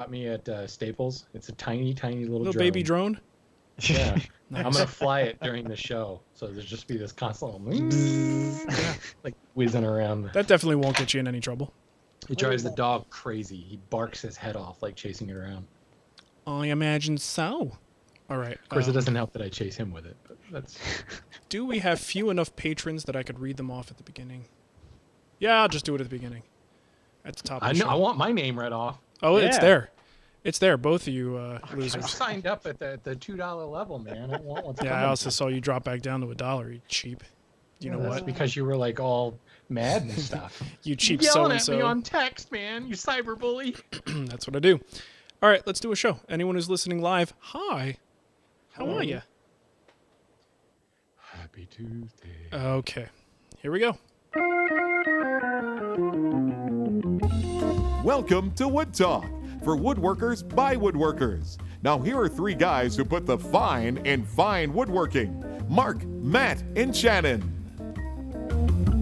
me at Staples. It's a tiny little Little drone. baby drone. Yeah. Nice. I'm gonna fly it during the show, so there's just be this constant like whizzing around. That definitely won't get you in any trouble. It drives the dog crazy. He barks his head off like chasing it around. I imagine so. All right. Of course, it doesn't help that I chase him with it. But that's. Do we have few enough patrons that I could read them off at the beginning? Yeah, I'll just do it at the beginning. At the top of the show. I want my name read off. Oh, Yeah. it's there. It's there, both of you I losers. signed up at the $2 level, man. I want what's Yeah, I coming. also saw you drop back down to $1, you cheap. You know That's what? because you were like all mad and stuff. You cheap Yelling at me so-and-so. on text, man. You cyberbully. That's what I do. All right, let's do a show. Anyone who's listening live, hi. How are you? Happy Tuesday. Okay, here we go. Welcome to Wood Talk, for woodworkers by woodworkers. Now here are three guys who put the fine in fine woodworking. Mark, Matt, and Shannon.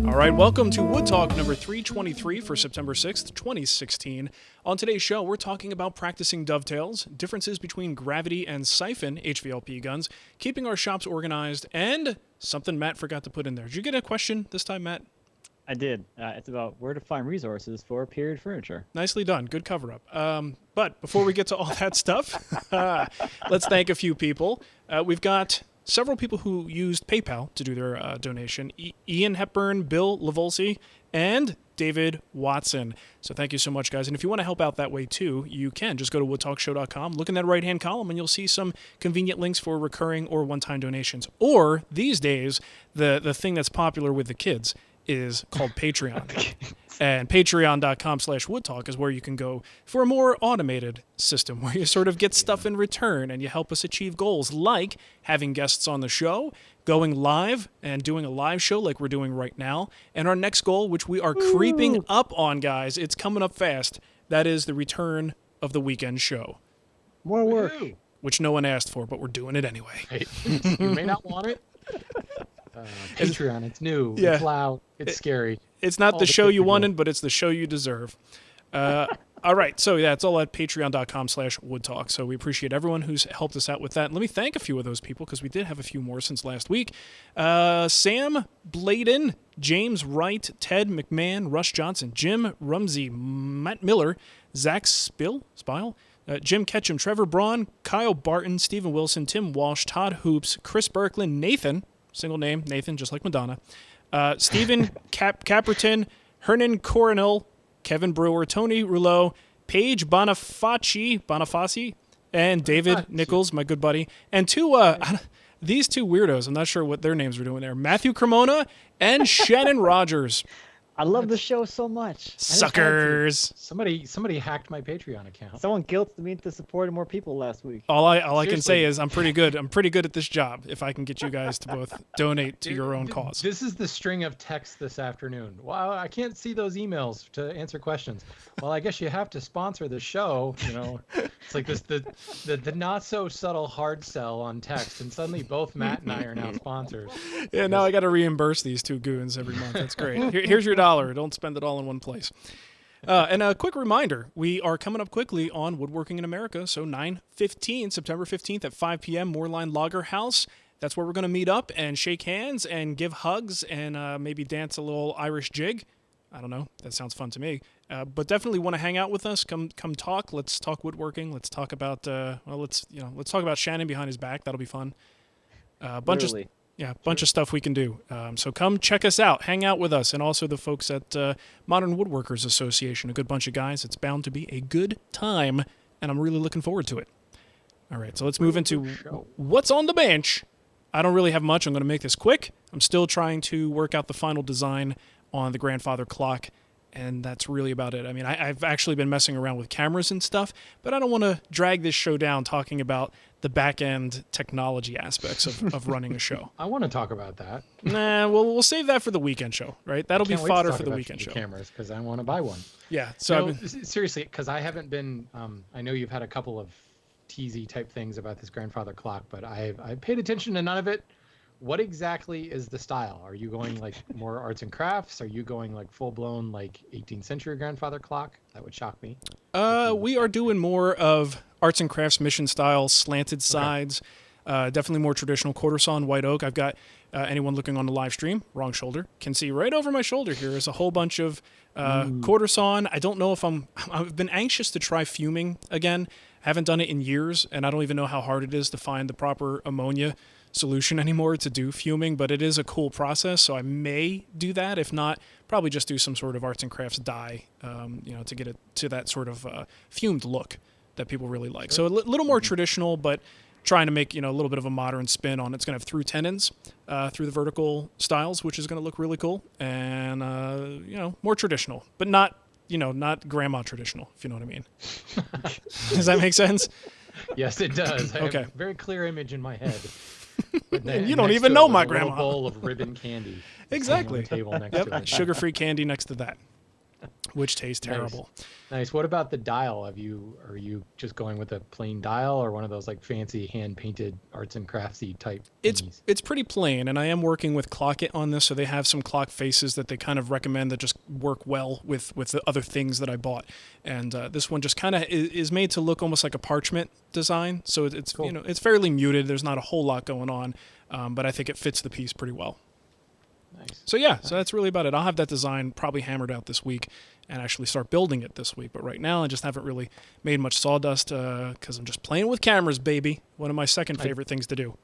All right, welcome to Wood Talk number 323 for September 6th, 2016. On today's show, we're talking about practicing dovetails, differences between gravity and syphon HVLP guns, keeping our shops organized, and something Matt forgot to put in there. Did you get a question this time, Matt? I did. It's about where to find resources for period furniture. Nicely done. Good cover-up. But before we get to all that stuff, let's thank a few people. We've got several people who used PayPal to do their donation. Ian Hepburn, Bill Lavolsi, and David Watson. So thank you so much, guys. And if you want to help out that way, too, you can. Just go to woodtalkshow.com, look in that right-hand column, and you'll see some convenient links for recurring or one-time donations. Or, these days, the thing that's popular with the kids is called Patreon. And patreon.com/woodtalk is where you can go for a more automated system where you sort of get stuff in return and you help us achieve goals like having guests on the show, going live and doing a live show like we're doing right now. And our next goal, which we are creeping up on, guys, it's coming up fast. That is the return of the weekend show, More work. Woohoo. which no one asked for, but we're doing it anyway. Hey, you may not want it. Patreon, it's new. Yeah. It's loud. It's scary. It's not All the the show you people. wanted, but it's the show you deserve. All right, so yeah, it's all at patreon.com/woodtalk. So we appreciate everyone who's helped us out with that. And let me thank a few of those people because we did have a few more since last week. Sam Bladen, James Wright, Ted McMahon, Rush Johnson, Jim Rumsey, Matt Miller, Zach Spile, Jim Ketchum, Trevor Braun, Kyle Barton, Stephen Wilson, Tim Walsh, Todd Hoops, Chris Berklin, Nathan, single name, Nathan, just like Madonna, Stephen Caperton, Hernan Coronel, Kevin Brewer, Tony Rouleau, Paige Bonifaci, and David Nichols, my good buddy, and these two weirdos, I'm not sure what their names were doing there, Matthew Cremona and Shannon Rogers. I love the show so much. I just had to. Suckers. Somebody hacked my Patreon account. Someone guilted me into supporting more people last week. All I can say Seriously. is I'm pretty good. I'm pretty good at this job. If I can get you guys to both donate to your own cause. This is the string of texts this afternoon. Wow, I can't see those emails to answer questions. Well, I guess you have to sponsor the show. You know, it's like this the not so subtle hard sell on text, and suddenly both Matt and I are now sponsors. Yeah, now I got to reimburse these two goons every month. That's great. Here's your $1. Don't spend it all in one place. And a quick reminder, we are coming up quickly on Woodworking in America. So 9/15, September 15th at 5 p.m., Moorline Lager House. That's where we're going to meet up and shake hands and give hugs and maybe dance a little Irish jig. I don't know. That sounds fun to me. But definitely want to hang out with us. Come talk. Let's talk woodworking. Let's talk about let's talk about Shannon behind his back. That'll be fun. Bunch of stuff we can do. So come check us out, hang out with us, and also the folks at Modern Woodworkers Association, a good bunch of guys. It's bound to be a good time, and I'm really looking forward to it. All right, so let's move into what's on the bench. I don't really have much. I'm going to make this quick. I'm still trying to work out the final design on the grandfather clock, and that's really about it. I mean, I've actually been messing around with cameras and stuff, but I don't want to drag this show down talking about the back-end technology aspects of running a show. I want to talk about that. Nah, we'll save that for the weekend show, right? That'll be Can't wait to fodder talk for the about weekend show. Cameras, because I want to buy one. Yeah, so No, seriously, because I haven't been. I know you've had a couple of teasy type things about this grandfather clock, but I paid attention to none of it. what exactly is the style? Are you going like more arts and crafts? Are you going like full blown like 18th century grandfather clock? That would shock me. We are doing more of arts and crafts mission style, slanted sides. Definitely more traditional quarter saw and white oak. I've got anyone looking on the live stream, wrong shoulder, can see right over my shoulder here is a whole bunch of quarter sawn. I don't know if I've been anxious to try fuming again. Haven't done it in years, and I don't even know how hard it is to find the proper ammonia solution anymore to do fuming, but it is a cool process, so I may do that. If not, probably just do some sort of arts and crafts dye, to get it to that sort of fumed look that people really like. So a little more traditional, but trying to make a little bit of a modern spin on it. It's going to have through tendons through the vertical styles, which is going to look really cool, and more traditional, but not grandma traditional, if you know what I mean. Does that make sense? Yes, it does. I Okay. have a very clear image in my head. You don't even know my grandma. A bowl of ribbon candy. Exactly. On the table next to it. Sugar-free candy next to that, which tastes terrible. Nice. What about the dial? Are you just going with a plain dial or one of those like fancy hand-painted arts and craftsy type thingies? It's pretty plain, and I am working with Clockit on this, so they have some clock faces that they kind of recommend that just work well with the other things that I bought. And this one just kind of is made to look almost like a parchment design, so it's cool. It's fairly muted. There's not a whole lot going on, but I think it fits the piece pretty well. Nice. So yeah, so that's really about it. I'll have that design probably hammered out this week and actually start building it this week. But right now, I just haven't really made much sawdust because I'm just playing with cameras, baby. One of my second favorite things to do.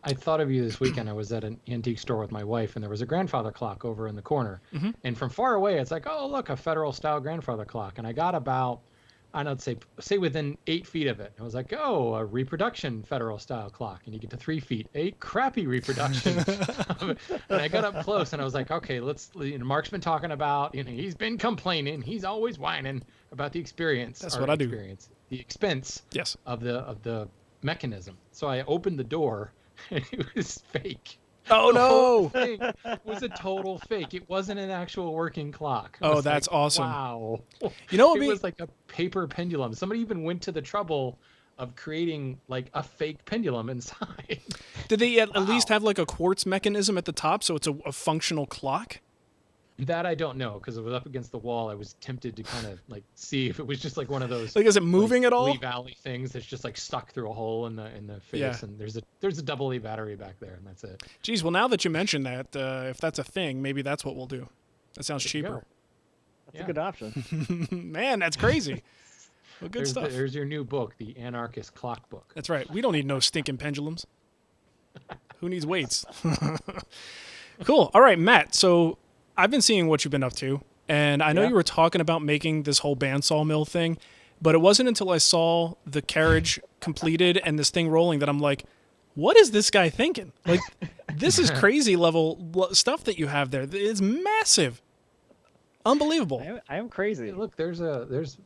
I thought of you this weekend. I was at an antique store with my wife, and there was a grandfather clock over in the corner. Mm-hmm. And from far away, it's like, oh, look, a federal-style grandfather clock. And I got about, I don't know, say within 8 feet of it. I was like, oh, a reproduction federal-style clock. And you get to 3 feet, a crappy reproduction. And I got up close, and I was like, okay, Mark's been talking about, he's been complaining. He's always whining about the experience. That's what I do. The expense Yes. of the mechanism. So I opened the door, and it was fake. Oh, The no. whole thing was a total fake. It wasn't an actual working clock. I Oh, was that's like, awesome. Wow. It was like a paper pendulum. Somebody even went to the trouble of creating like a fake pendulum inside. Did they at least have like a quartz mechanism at the top so it's a functional clock? That I don't know, because it was up against the wall. I was tempted to kind of like see if it was just like one of those Like, is it moving at all? Lee Valley things that's just like stuck through a hole in the face, Yeah. and there's a double A battery back there, and that's it. Geez, well, now that you mention that, if that's a thing, maybe that's what we'll do. That sounds There you cheaper. go. That's Yeah. a good option. Man, that's crazy. Well, good stuff. There's your new book, the Anarchist Clock Book. That's right. We don't need no stinking pendulums. Who needs weights? Cool. All right, Matt. So I've been seeing what you've been up to, and I know you were talking about making this whole bandsaw mill thing, but it wasn't until I saw the carriage completed and this thing rolling that I'm like, what is this guy thinking? Like, this is crazy level stuff that you have there. It's massive. Unbelievable. I am crazy. Hey, look, there's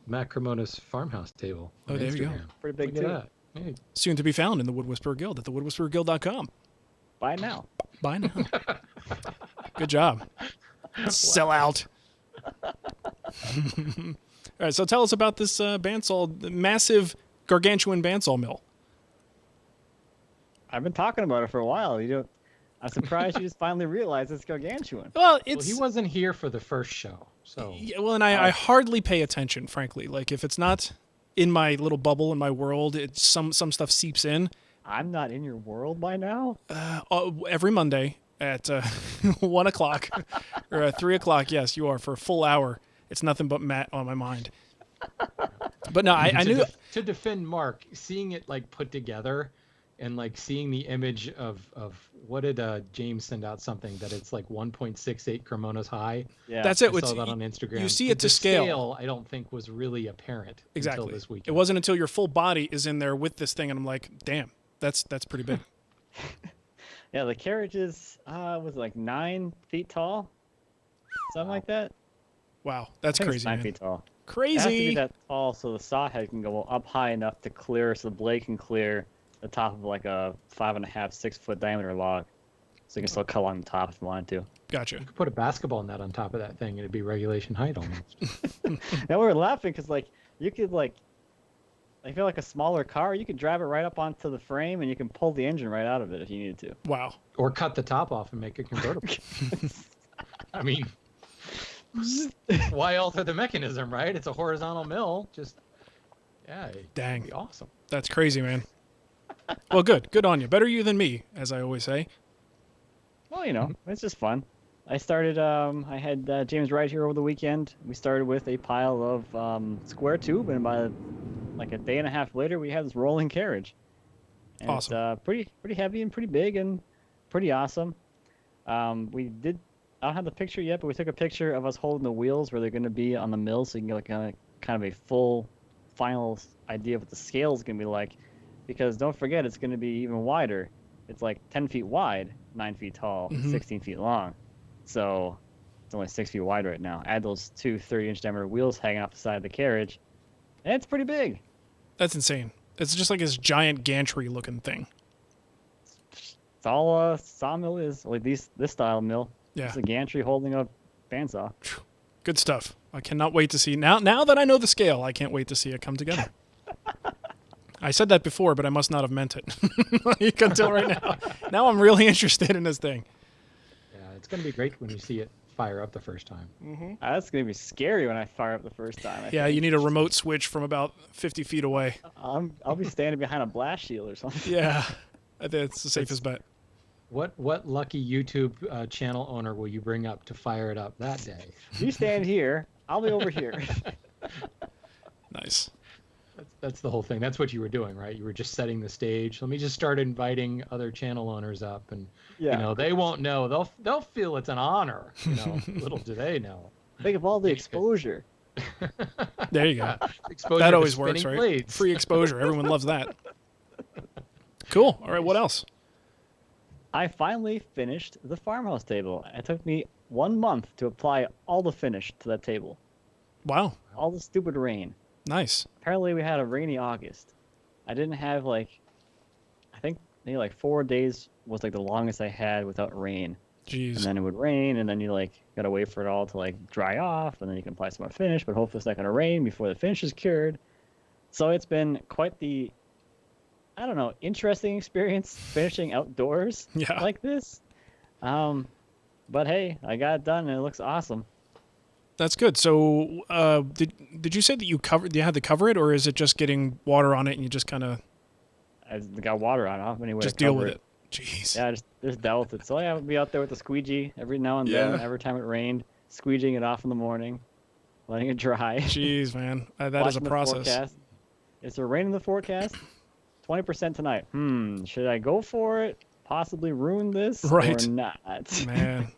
Matt Cremona's farmhouse table. Oh, on there you go. Instagram. Pretty big Look too. at that. Hey, Soon to be found in the Wood Whisperer Guild at thewoodwhispererguild.com. Buy it now. Buy now. Good job. Sell out. All right, so tell us about this bandsaw, massive gargantuan bandsaw mill. I've been talking about it for a while. I'm surprised you just finally realized it's gargantuan. Well, well, he wasn't here for the first show, so Yeah, well, and I hardly pay attention, frankly. Like, if it's not in my little bubble in my world, some stuff seeps in. I'm not in your world by now. Every Monday at 1 o'clock or 3 o'clock, yes, you are, for a full hour. It's nothing but Matt on my mind. But no, I knew... To defend Mark, seeing it like put together and like seeing the image of what did James send out something that it's like 1.68 Cremonas high. Yeah. That's it. I saw that on Instagram. You see it to The scale. I don't think was really apparent Exactly. until this weekend. It wasn't until your full body is in there with this thing, and I'm like, damn, that's pretty big. Yeah, the carriage is was it like 9 feet tall, something like that. Wow, that's I think it's crazy, 9 man. feet tall. It has to be Crazy. that tall so the saw head can go up high enough to clear, so the blade can clear the top of like a 5.5, 6 foot diameter log, so you can still cut along the top if you wanted to. Gotcha. You could put a basketball net on top of that thing, and it'd be regulation height almost. Now we were laughing because like you could like I feel like a smaller car. You could drive it right up onto the frame, and you can pull the engine right out of it if you needed to. Wow. Or cut the top off and make it convertible. I mean, why alter the mechanism, right? It's a horizontal mill. Just, yeah. Dang. It'd be awesome. That's crazy, man. Well, good. Good on you. Better you than me, as I always say. Well, you know, it's just fun. I started, I had James right here over the weekend. We started with a pile of square tube, and by like a day and a half later, we had this rolling carriage. And Awesome. It's pretty heavy and pretty big and pretty awesome. I don't have the picture yet, but we took a picture of us holding the wheels where they're going to be on the mill, so you can get like kind of a full, final idea of what the scale is going to be like. Because don't forget, it's going to be even wider. It's like 10 feet wide, 9 feet tall, 16 feet long. So it's only 6 feet wide right now. Add those two 30-inch diameter wheels hanging off the side of the carriage, and it's pretty big. That's insane. It's just like this giant gantry-looking thing. It's all a sawmill is, like this style mill. Yeah. It's a gantry holding a bandsaw. Good stuff. I cannot wait to see. Now that I know the scale, I can't wait to see it come together. I said that before, but I must not have meant it. You can tell right now. Now I'm really interested in this thing. Yeah, it's going to be great when you see it fire up the first time. That's gonna be scary when I fire up the first time. I Yeah, think. you need a remote switch from about 50 feet away. I'll be standing behind a blast shield or something. Yeah, I think it's the safest bet. What lucky YouTube channel owner will you bring up to fire it up that day? You stand here, I'll be over here. Nice. That's the whole thing. That's what you were doing, right? You were just setting the stage. Let me just start inviting other channel owners up, and Yeah. they won't know. They'll feel it's an honor. Little do they know. Think of all the exposure. There you go. Exposure That to always works, spinning right? blades. Free exposure. Everyone loves that. Cool. All right, what else? I finally finished the farmhouse table. It took me 1 month to apply all the finish to that table. Wow. All the stupid rain. Nice. Apparently we had a rainy August. I didn't have I think maybe like 4 days was like the longest I had without rain. Jeez. And then it would rain, and then you gotta wait for it all to dry off, and then you can apply some more finish, but hopefully it's not gonna rain before the finish is cured. So it's been quite the, I don't know, interesting experience finishing outdoors Yeah. like this. But hey, I got it done, and it looks awesome. That's good. So, did you say that you had to cover it, or is it just getting water on it and you just kind of I got water on it. I don't have any way just to deal cover with it? Jeez. Yeah, just dealt with it. So yeah, I would be out there with the squeegee every now and then, Yeah. every time it rained, squeegeeing it off in the morning, letting it dry. Jeez, man. That is a Watching the process. forecast. Is there rain in the forecast? 20% tonight. Should I go for it? Possibly ruin this Right. or not? Man.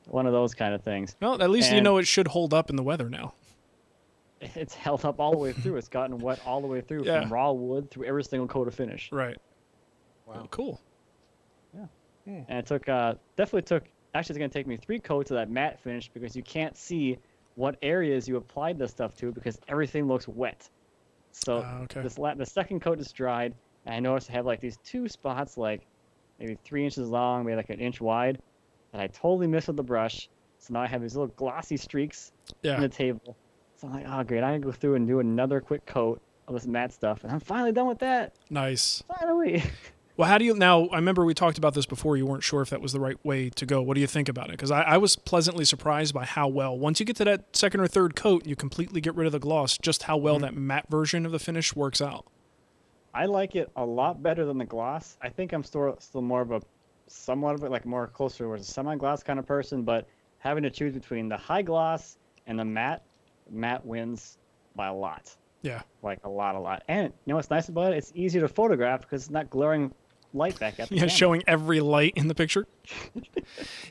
One of those kind of things. Well, at least you And- know it should hold up in the weather now. It's held up all the way through. It's gotten wet all the way through, Yeah. from raw wood through every single coat of finish. Right. Wow. Cool. And it took actually it's going to take me 3 coats of that matte finish, because you can't see what areas you applied this stuff to because everything looks wet. So Okay. the second coat is dried, and I noticed I have these 2 spots maybe 3 inches long, maybe an inch wide, that I totally missed with the brush. So now I have these little glossy streaks Yeah. in the table. So I'm like, oh great, I can go through and do another quick coat of this matte stuff, and I'm finally done with that. Nice. Finally. Well, how do you now? I remember we talked about this before. You weren't sure if that was the right way to go. What do you think about it? Because I was pleasantly surprised by how well, once you get to that second or third coat, you completely get rid of the gloss, just how well that matte version of the finish works out. I like it a lot better than the gloss. I think I'm still more of a somewhat of it, more closer towards a semi-gloss kind of person, but having to choose between the high gloss and the matte wins by a lot. Yeah. A lot. And you know what's nice about it? It's easier to photograph because it's not glaring light back at the Yeah, camera. showing every light in the picture.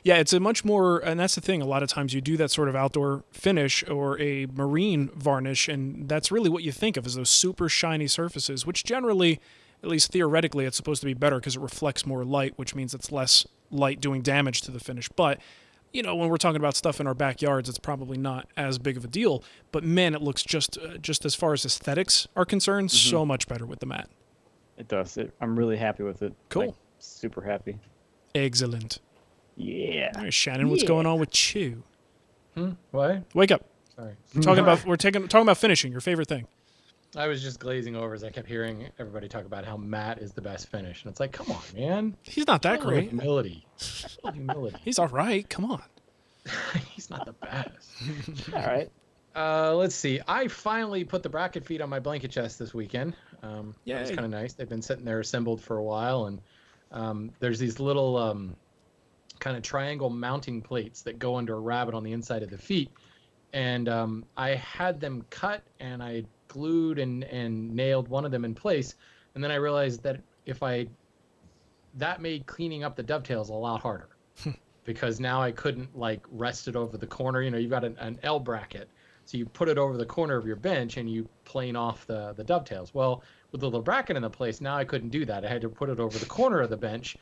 Yeah, it's a much more, and that's the thing. A lot of times you do that sort of outdoor finish or a marine varnish, and that's really what you think of as those super shiny surfaces, which generally, at least theoretically, it's supposed to be better because it reflects more light, which means it's less light doing damage to the finish. But when we're talking about stuff in our backyards, it's probably not as big of a deal. But man, it looks just as far as aesthetics are concerned, so much better with the matte. It does. I'm really happy with it. Cool. Super happy. Excellent. Yeah. All right, Shannon, what's going on with you? What? Wake up. Sorry. We're talking about finishing. Your favorite thing. I was just glazing over as I kept hearing everybody talk about how matte is the best finish, and it's like, come on, man. He's not that A little great. humility. A little humility. He's all right. Come on. He's not the best. All right. Let's see. I finally put the bracket feet on my blanket chest this weekend. That was Yay. kind of nice. They've been sitting there assembled for a while, and there's these little kind of triangle mounting plates that go under a rabbet on the inside of the feet. And I had them cut, and I glued and nailed one of them in place. And then I realized that that made cleaning up the dovetails a lot harder because now I couldn't like rest it over the corner. You know, you've got an L bracket. So you put it over the corner of your bench and you plane off the dovetails. Well, with the little bracket in the place, now I couldn't do that. I had to put it over the corner of the bench,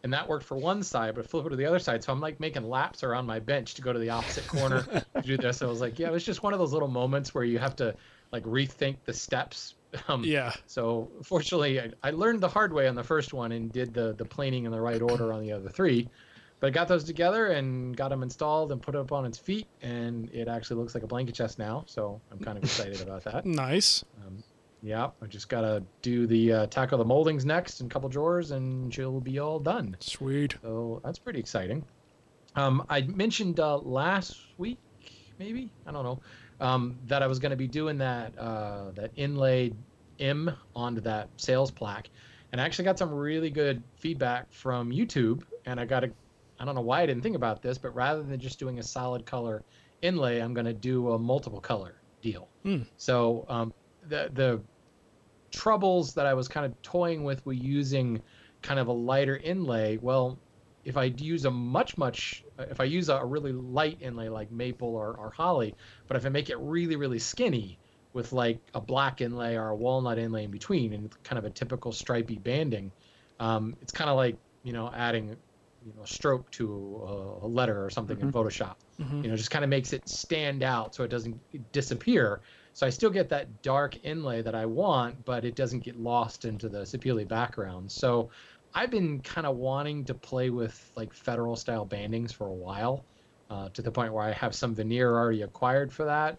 and that worked for one side, but flip it to the other side. So I'm like making laps around my bench to go to the opposite corner to do this. So I was like, yeah, it was just one of those little moments where you have to like rethink the steps. Yeah. So fortunately, I learned the hard way on the first one and did the planing in the right order on the other three. But I got those together and got them installed and put it up on its feet, and it actually looks like a blanket chest now. So I'm kind of excited about that. Nice. Yeah, I just gotta do the tackle the moldings next in a couple drawers, and she'll be all done. Sweet. So that's pretty exciting. I mentioned last week, maybe I don't know, that I was going to be doing that inlaid M onto that sales plaque, and I actually got some really good feedback from YouTube, and I don't know why I didn't think about this, but rather than just doing a solid color inlay, I'm going to do a multiple color deal. So the troubles that I was kind of toying with were using kind of a lighter inlay. Well, if I use if I use a really light inlay like maple or holly, but if I make it really, really skinny with like a black inlay or a walnut inlay in between and kind of a typical stripy banding, it's kind of like, you know, adding a stroke to a letter or something in Photoshop. You know, just kind of makes it stand out so it doesn't disappear. So I still get that dark inlay that I want, but it doesn't get lost into the sapele background. So I've been kind of wanting to play with like federal style bandings for a while, to the point where I have some veneer already acquired for that.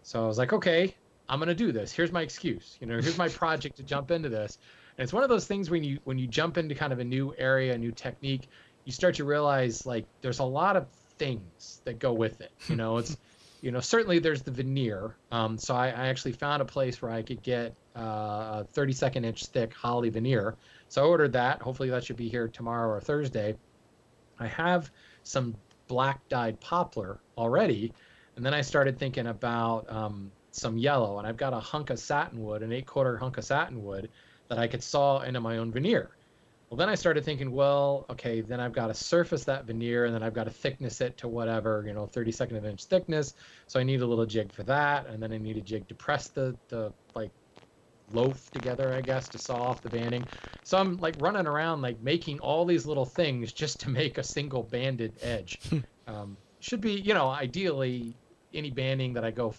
So I was like, okay, I'm going to do this. Here's my excuse. You know, here's my project to jump into this. And it's one of those things when you jump into kind of a new area, a new technique, you start to realize like there's a lot of things that go with it. You know, it's, you know, certainly there's the veneer. So I actually found a place where I could get a 32nd inch thick holly veneer. So I ordered that. Hopefully that should be here tomorrow or Thursday. I have some black dyed poplar already. And then I started thinking about some yellow, and I've got a hunk of satinwood, an 8/4 hunk of satinwood that I could saw into my own veneer. Well, then I started thinking, well, okay, then I've got to surface that veneer, and then I've got to thickness it to whatever, you know, 32nd of an inch thickness. So I need a little jig for that, and then I need a jig to press the like loaf together, I guess, to saw off the banding. So I'm like running around like making all these little things just to make a single banded edge. Should be, you know, ideally any banding that I go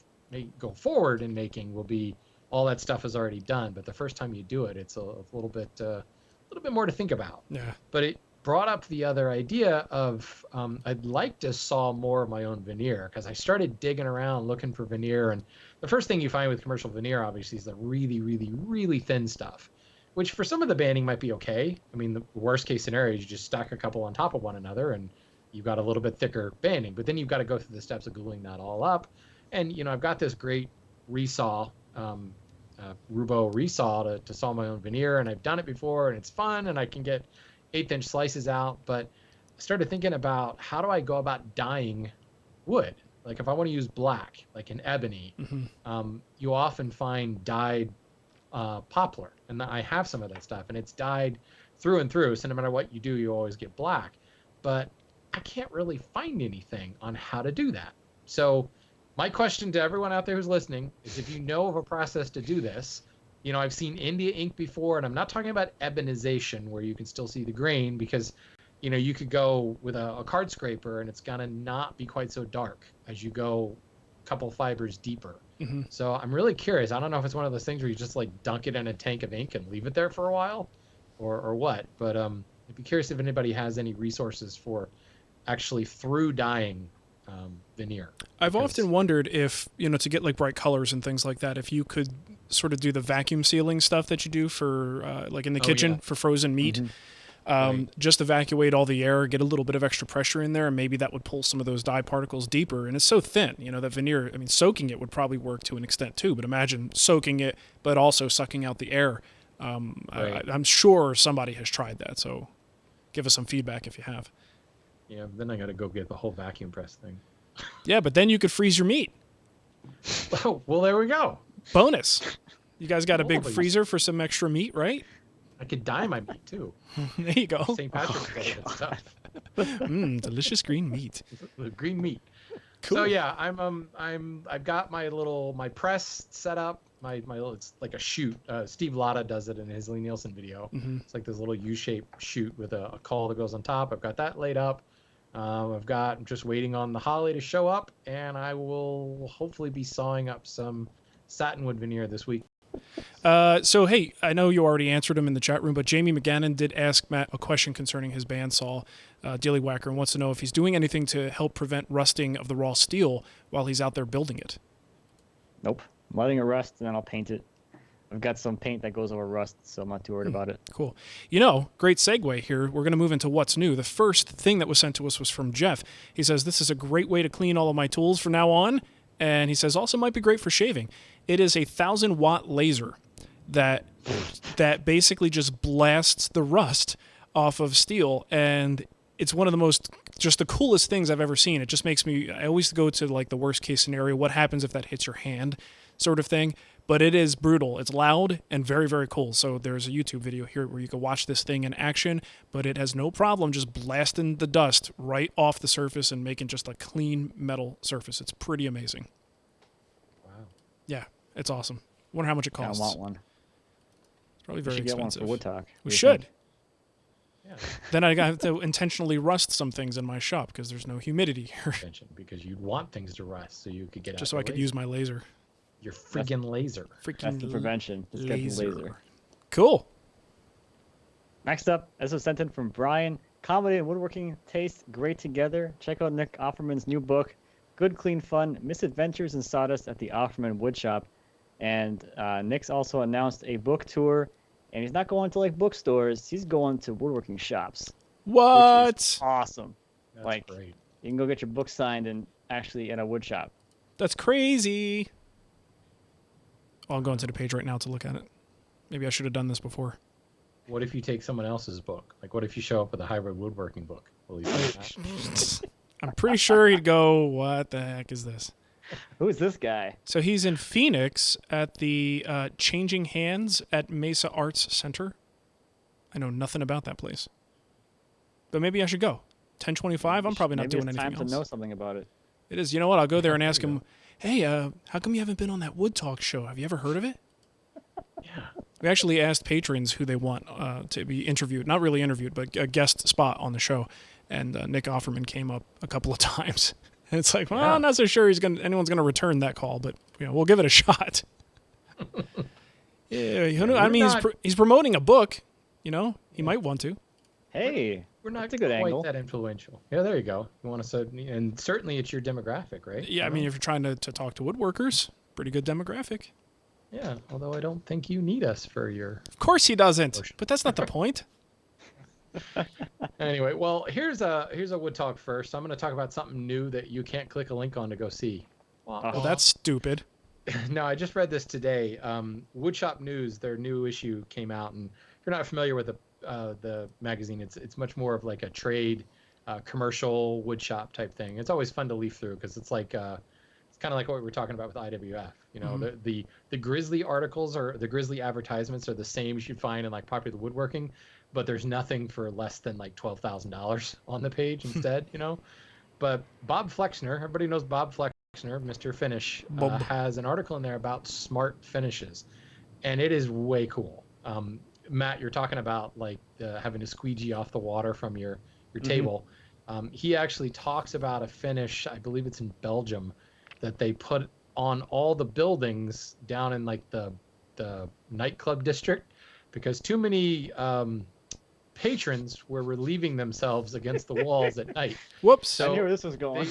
forward in making will be all that stuff is already done, but the first time you do it, it's a little bit more to think about. Yeah. But it brought up the other idea of I'd like to saw more of my own veneer, because I started digging around looking for veneer, and the first thing you find with commercial veneer obviously is the really, really, really thin stuff, which for some of the banding might be okay. I mean, the worst case scenario is you just stack a couple on top of one another and you've got a little bit thicker banding, but then you've got to go through the steps of gluing that all up. And, you know, I've got this great resaw, Rubo resaw to saw my own veneer, and I've done it before, and it's fun, and I can get 1/8 inch slices out. But I started thinking about how do I go about dyeing wood? Like if I want to use black, like in ebony, you often find dyed poplar, and I have some of that stuff, and it's dyed through and through. So no matter what you do, you always get black. But I can't really find anything on how to do that. So my question to everyone out there who's listening is, if you know of a process to do this, you know, I've seen India ink before, and I'm not talking about ebonization where you can still see the grain, because, you know, you could go with a card scraper and it's gonna not be quite so dark as you go a couple fibers deeper. So I'm really curious. I don't know if it's one of those things where you just like dunk it in a tank of ink and leave it there for a while, or what. But I'd be curious if anybody has any resources for actually through dyeing veneer. I've often wondered if, to get like bright colors and things like that, if you could sort of do the vacuum sealing stuff that you do for like in the kitchen for frozen meat. Just evacuate all the air, get a little bit of extra pressure in there, and maybe that would pull some of those dye particles deeper. And it's so thin, that veneer, I mean, soaking it would probably work to an extent too, but imagine soaking it, but also sucking out the air. I'm sure somebody has tried that, so give us some feedback if you have. Yeah, then I got to go get the whole vacuum press thing. Yeah, but then you could freeze your meat. Oh, well, there we go. Bonus. You guys got a big Always. freezer for some extra meat, right? I could dye my meat too. There you go. St. Patrick's Day and stuff. Delicious green meat. The green meat. Cool. So yeah, I've got my press set up. My little, it's like a chute. Steve Latta does it in his Lee Nielsen video. It's like this little U-shaped chute with a caul that goes on top. I've got that laid up. I'm just waiting on the Holly to show up, and I will hopefully be sawing up some satinwood veneer this week. So, hey, I know you already answered him in the chat room, but Jamie McGannon did ask Matt a question concerning his bandsaw, Dilly Whacker, and wants to know if he's doing anything to help prevent rusting of the raw steel while he's out there building it. Nope. I'm letting it rust, and then I'll paint it. I've got some paint that goes over rust, so I'm not too worried about it. Cool. Great segue here. We're going to move into what's new. The first thing that was sent to us was from Jeff. He says, this is a great way to clean all of my tools from now on. And he says, also might be great for shaving. It is a 1,000-watt laser that basically just blasts the rust off of steel. And it's one of the coolest things I've ever seen. It just makes me, I always go to like the worst case scenario. What happens if that hits your hand sort of thing? But it is brutal. It's loud and very, very cool. So there's a YouTube video here where you can watch this thing in action, but it has no problem just blasting the dust right off the surface and making just a clean metal surface. It's pretty amazing. Wow. Yeah, it's awesome. Wonder how much it costs. I want one. It's probably We very should get one expensive. for Wood Talk. We should. Yeah. Then I have to intentionally rust some things in my shop because there's no humidity here. Because you'd want things to rust so you could get out. Just so I could use my laser. your freaking laser. That's the prevention. Just get the laser. Cool. Next up, this was sent in from Brian. Comedy and woodworking taste great together. Check out Nick Offerman's new book, Good Clean Fun, Misadventures in Sawdust at the Offerman Woodshop. And Nick's also announced a book tour, and he's not going to like bookstores. He's going to woodworking shops. What? Which is awesome. That's great. You can go get your book signed and actually in a wood shop. That's crazy. I'll go into the page right now to look at it. Maybe I should have done this before. What if you take someone else's book? Like, what if you show up with a hybrid woodworking book? Will you take that? I'm pretty sure he'd go, what the heck is this? Who is this guy? So he's in Phoenix at the Changing Hands at Mesa Arts Center. I know nothing about that place. But maybe I should go. 10:25, I'm probably not doing anything else. Maybe it's time to know something about it. It is. You know what? I'll go there and ask him, hey, how come you haven't been on that Wood Talk show? Have you ever heard of it? Yeah. We actually asked patrons who they want to be interviewed. Not really interviewed, but a guest spot on the show. And Nick Offerman came up a couple of times. And it's like, well, I'm not so sure anyone's going to return that call, but we'll give it a shot. He's promoting a book. He might want to. Hey, We're not that's a good quite angle. that influential. Yeah, there you go. You want to, and certainly it's your demographic, right? Yeah, I mean, if you're trying to talk to woodworkers, pretty good demographic. Yeah, although I don't think you need us for your... Of course he doesn't, but that's not the point. Anyway, well, here's a Wood Talk first. I'm going to talk about something new that you can't click a link on to go see. Well, that's stupid. No, I just read this today. Woodshop News, their new issue came out, and if you're not familiar with the magazine, it's much more of like a trade, commercial woodshop type thing. It's always fun to leaf through because it's like it's kind of like what we were talking about with IWF. The Grizzly articles or the Grizzly advertisements are the same as you'd find in like Popular Woodworking, but there's nothing for less than like $12,000 on the page instead. But Bob Flexner, everybody knows Bob Flexner, Mr. Finish, has an article in there about smart finishes, and it is way cool. Matt, you're talking about like having to squeegee off the water from your table. He actually talks about a finish, I believe it's in Belgium, that they put on all the buildings down in like the nightclub district, because too many patrons were relieving themselves against the walls at night. Whoops. So I knew where this was going.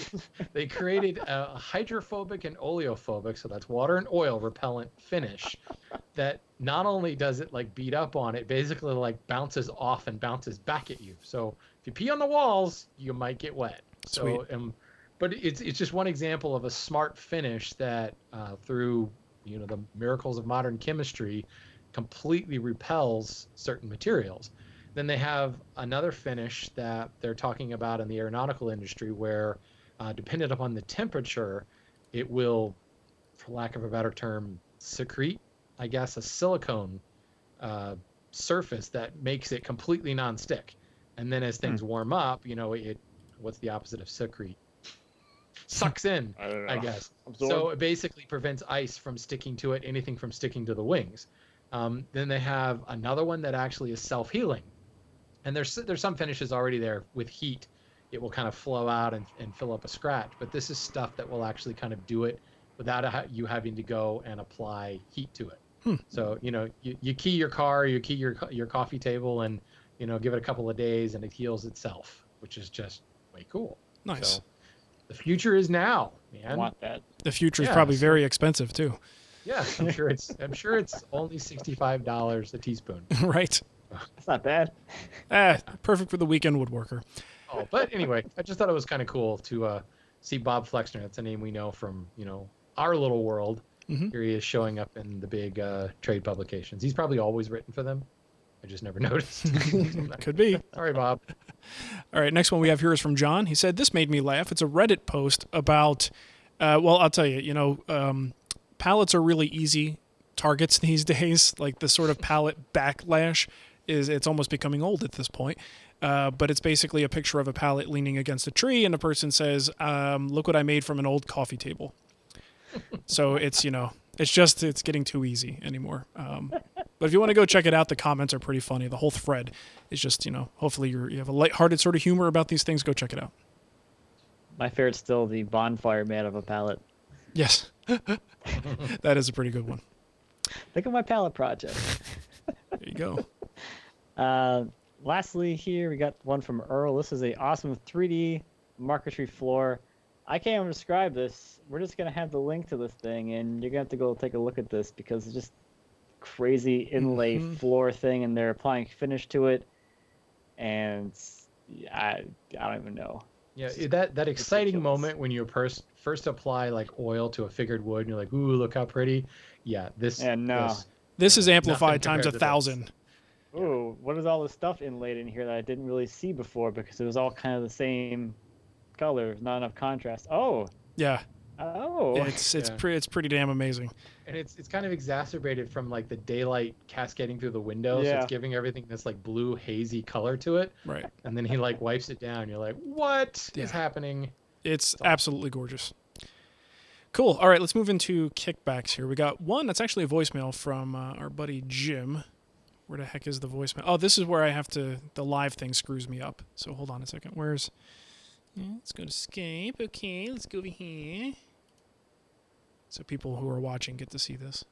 they created a hydrophobic and oleophobic, so that's water and oil repellent finish that not only does it like beat up on it, basically like bounces off and bounces back at you. So if you pee on the walls, you might get wet. So, but it's just one example of a smart finish that through the miracles of modern chemistry completely repels certain materials. Then they have another finish that they're talking about in the aeronautical industry where, dependent upon the temperature, it will, for lack of a better term, secrete, I guess, a silicone surface that makes it completely non-stick. And then as things warm up, what's the opposite of secrete? Sucks in, I guess. Absorb. So it basically prevents ice from sticking to it, anything from sticking to the wings. Then they have another one that actually is self-healing. And there's some finishes already there with heat. It will kind of flow out and fill up a scratch. But this is stuff that will actually kind of do it without you having to go and apply heat to it. So, you key your car, you key your coffee table, and, give it a couple of days and it heals itself, which is just way cool. Nice. So, the future is now, man. I want that. The future is probably very expensive too. Yeah, I'm sure it's only $65 a teaspoon. Right. That's not bad. Perfect for the weekend woodworker. Oh, but anyway, I just thought it was kind of cool to see Bob Flexner. That's a name we know from our little world. Mm-hmm. Here he is showing up in the big trade publications. He's probably always written for them. I just never noticed. Could be. Sorry, Bob. All right, next one we have here is from John. He said, this made me laugh. It's a Reddit post about, I'll tell you, pallets are really easy targets these days. Like the sort of pallet backlash it's almost becoming old at this point. But it's basically a picture of a pallet leaning against a tree, and the person says, look what I made from an old coffee table. So it's getting too easy anymore. But if you want to go check it out, the comments are pretty funny. The whole thread is just, hopefully you have a lighthearted sort of humor about these things. Go check it out. My favorite's still the bonfire made of a pallet. Yes. That is a pretty good one. Think of my pallet project. There you go. Lastly here, we got one from Earl. This is a awesome 3D marquetry floor. I can't even describe this. We're just going to have the link to this thing, and you're going to have to go take a look at this because it's just crazy inlay floor thing, and they're applying finish to it, and I don't even know. Yeah, that exciting moment when you first apply like oil to a figured wood, and you're like, ooh, look how pretty. Yeah, this is amplified times 1,000. Ooh, what is all this stuff inlaid in here that I didn't really see before because it was all kind of the same color, not enough contrast. Oh. Yeah. Oh. It's pretty damn amazing. And it's kind of exacerbated from like the daylight cascading through the window, so it's giving everything this like blue hazy color to it. Right. And then he like wipes it down. You're like, what is happening? It's absolutely gorgeous. Cool. All right, let's move into kickbacks here. We got one that's actually a voicemail from our buddy Jim. Where the heck is the voicemail? Oh, this is where I have to, the live thing screws me up. So hold on a second. Let's go to Skype. Okay, let's go over here. So people who are watching get to see this.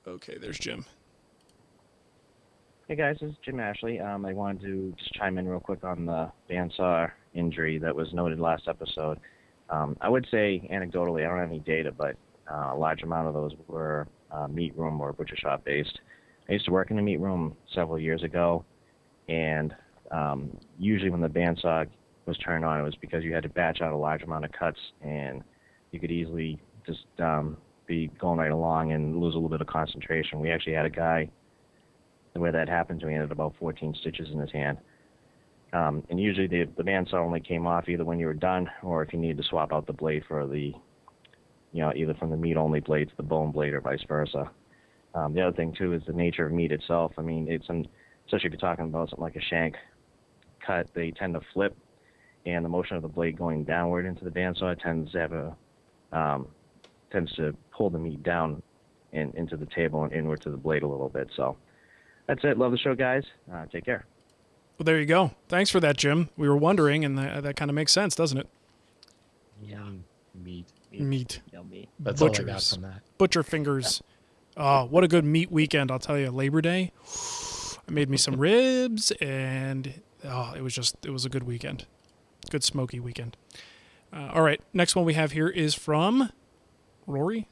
Okay, there's Jim. Hey guys, this is Jim Ashley. I wanted to just chime in real quick on the bandsaw injury that was noted last episode. I would say anecdotally, I don't have any data, but a large amount of those were meat room or butcher shop based. I used to work in a meat room several years ago, and usually when the bandsaw was turned on, it was because you had to batch out a large amount of cuts, and you could easily just be going right along and lose a little bit of concentration. We actually had a guy where that happened to. He had about 14 stitches in his hand. And usually the bandsaw only came off either when you were done or if you needed to swap out the blade for the, either from the meat-only blade to the bone blade or vice versa. The other thing, too, is the nature of meat itself. I mean, especially if you're talking about something like a shank cut, they tend to flip, and the motion of the blade going downward into the bandsaw tends to pull the meat down into the table and inward to the blade a little bit. So that's it. Love the show, guys. Take care. Well, there you go. Thanks for that, Jim. We were wondering, and that kind of makes sense, doesn't it? Yeah. Meat. Yummy. That's Butchers. all I got from that. Butcher fingers. Oh, what a good meat weekend, I'll tell you. Labor Day. made me some ribs, and it was a good weekend. Good smoky weekend. All right, next one we have here is from Rory.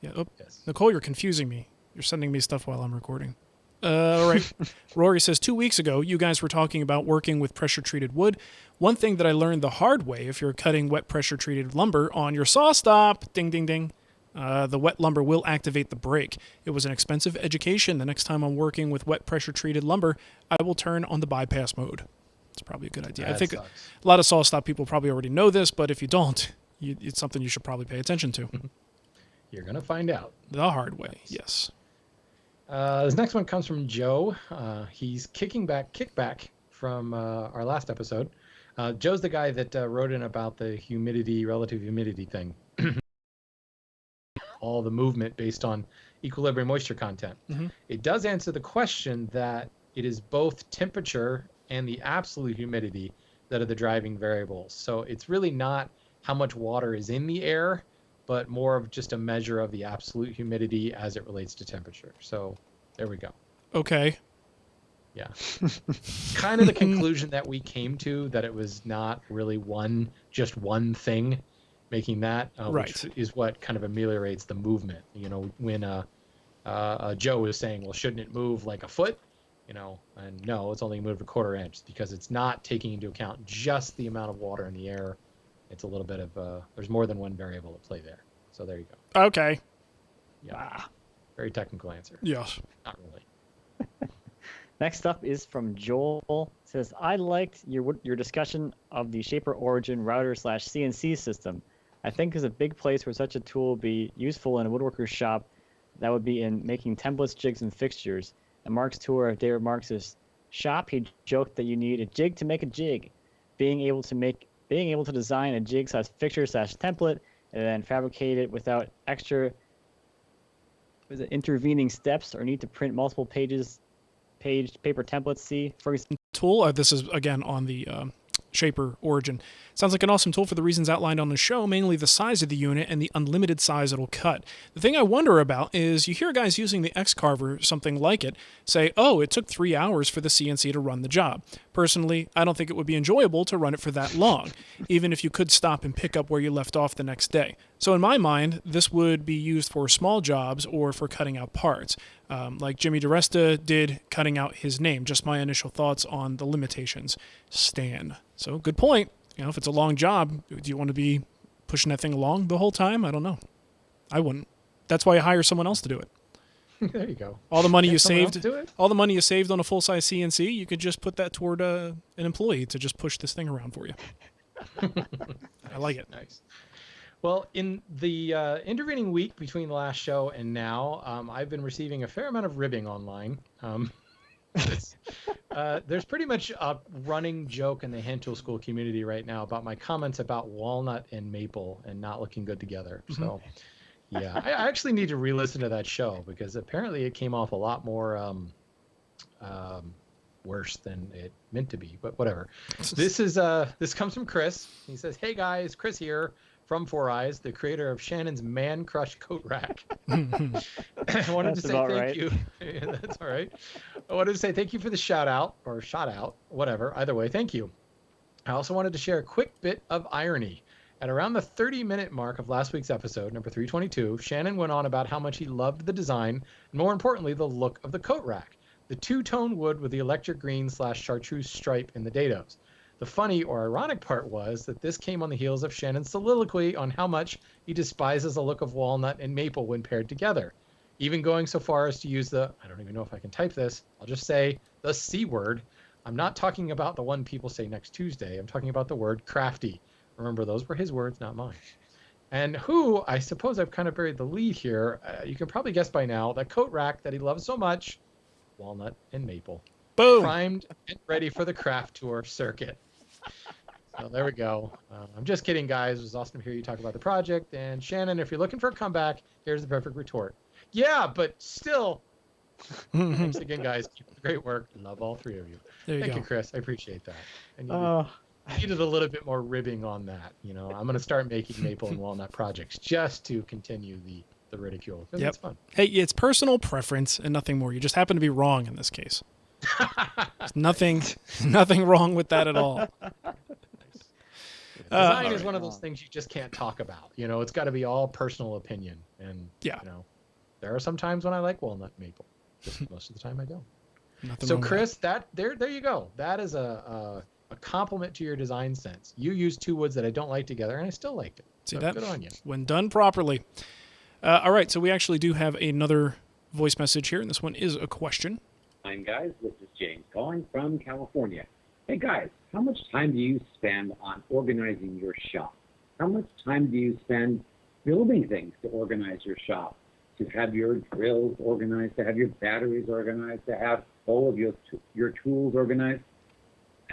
Yeah. Oh, Yes. Nicole, you're confusing me. You're sending me stuff while I'm recording. All right. Rory says, 2 weeks ago, you guys were talking about working with pressure-treated wood. One thing that I learned the hard way, if you're cutting wet pressure-treated lumber on your saw stop, ding, ding, ding, the wet lumber will activate the brake. It was an expensive education. The next time I'm working with wet pressure-treated lumber, I will turn on the bypass mode. It's probably a good idea. I think sucks. a lot of saw stop people probably already know this, but if you don't, it's something you should probably pay attention to. You're going to find out. The hard way, yes. This next one comes from Joe. He's kickback from our last episode. Joe's the guy that wrote in about the relative humidity thing. All the movement based on equilibrium moisture content. Mm-hmm. It does answer the question that it is both temperature and the absolute humidity that are the driving variables. So it's really not how much water is in the air, but more of just a measure of the absolute humidity as it relates to temperature. So there we go. Okay. Yeah. Kind of the conclusion that we came to, that it was not really just one thing making that, right. Which is what kind of ameliorates the movement. You know, when Joe was saying, well, shouldn't it move like a foot? You know, and no, it's only moved a quarter inch because it's not taking into account just the amount of water in the air. It's a little bit of there's more than one variable at play there. So there you go. Okay. Yeah. Very technical answer. Yes. Not really. Next up is from Joel. It says, I liked your discussion of the Shaper Origin router/CNC system. I think is a big place where such a tool would be useful in a woodworker's shop. That would be in making templates, jigs, and fixtures. At Mark's tour of David Marks' shop, he joked that you need a jig to make a jig. Being able to design a jig/fixture/template and then fabricate it without extra intervening steps or need to print multiple paper templates. See, for example, tool. This is again on the Shaper Origin. Sounds like an awesome tool for the reasons outlined on the show, mainly the size of the unit and the unlimited size it'll cut. The thing I wonder about is you hear guys using the X-Carver, something like it, say, oh, it took 3 hours for the CNC to run the job. Personally, I don't think it would be enjoyable to run it for that long, even if you could stop and pick up where you left off the next day. So in my mind, this would be used for small jobs or for cutting out parts, like Jimmy DiResta did cutting out his name. Just my initial thoughts on the limitations. Stan. So good point. You know, if it's a long job, do you want to be pushing that thing along the whole time? I don't know. I wouldn't. That's why you hire someone else to do it. There you go. All the money Get you someone else saved, to do it? all the money you saved on a full-size CNC, you could just put that toward an employee to just push this thing around for you. I like it. Nice. Well, in the intervening week between the last show and now, I've been receiving a fair amount of ribbing online. There's pretty much a running joke in the hand tool school community right now about my comments about walnut and maple and not looking good together. Mm-hmm. So, yeah, I actually need to re-listen to that show because apparently it came off a lot more worse than it meant to be. But whatever. This comes from Chris. He says, "Hey guys, Chris here from Four Eyes, the creator of Shannon's Man Crush Coat Rack. I wanted to say thank you." Yeah, that's all right. I wanted to say thank you for the shout out, whatever. Either way, thank you. I also wanted to share a quick bit of irony. At around the 30-minute mark of last week's episode, number 322, Shannon went on about how much he loved the design, and more importantly, the look of the coat rack. The two-tone wood with the electric green/chartreuse stripe in the dados. The funny or ironic part was that this came on the heels of Shannon's soliloquy on how much he despises the look of walnut and maple when paired together. Even going so far as to use I don't even know if I can type this, I'll just say the C word. I'm not talking about the one people say next Tuesday. I'm talking about the word crafty. Remember, those were his words, not mine. And who, I suppose I've kind of buried the lead here, you can probably guess by now, that coat rack that he loves so much, walnut and maple. Boom. Primed and ready for the craft tour circuit. So there we go. I'm just kidding, guys. It was awesome to hear you talk about the project. And Shannon, if you're looking for a comeback, here's the perfect retort. Yeah, but still. Thanks again, guys. Keep up the great work. Love all three of you. Thank you, Chris. I appreciate that. And you needed a little bit more ribbing on that. You know, I'm going to start making maple and walnut projects just to continue the ridicule. Because it's fun. Hey, it's personal preference and nothing more. You just happen to be wrong in this case. There's nothing wrong with that at all. Design is one of those things you just can't talk about. You know, it's got to be all personal opinion. And, Yeah. you know, there are some times when I like walnut maple. Just most of the time I don't. Nothing So wrong with Chris, there you go. That is a compliment to your design sense. You used two woods that I don't like together, and I still liked it. See So that? good on you. When done properly. All right, so we actually do have another voice message here, and this one is a question. Hi, guys. This is James calling from California. Hey, guys, how much time do you spend on organizing your shop? How much time do you spend building things to organize your shop? To have your drills organized, to have your batteries organized, to have all of your tools organized?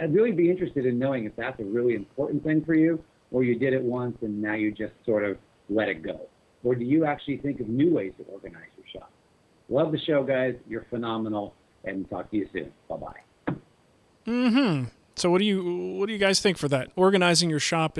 I'd really be interested in knowing if that's a really important thing for you, or you did it once and now you just sort of let it go. Or do you actually think of new ways to organize your shop? Love the show, guys. You're phenomenal, and talk to you soon. Bye-bye. So what do you guys think for that? Organizing your shop,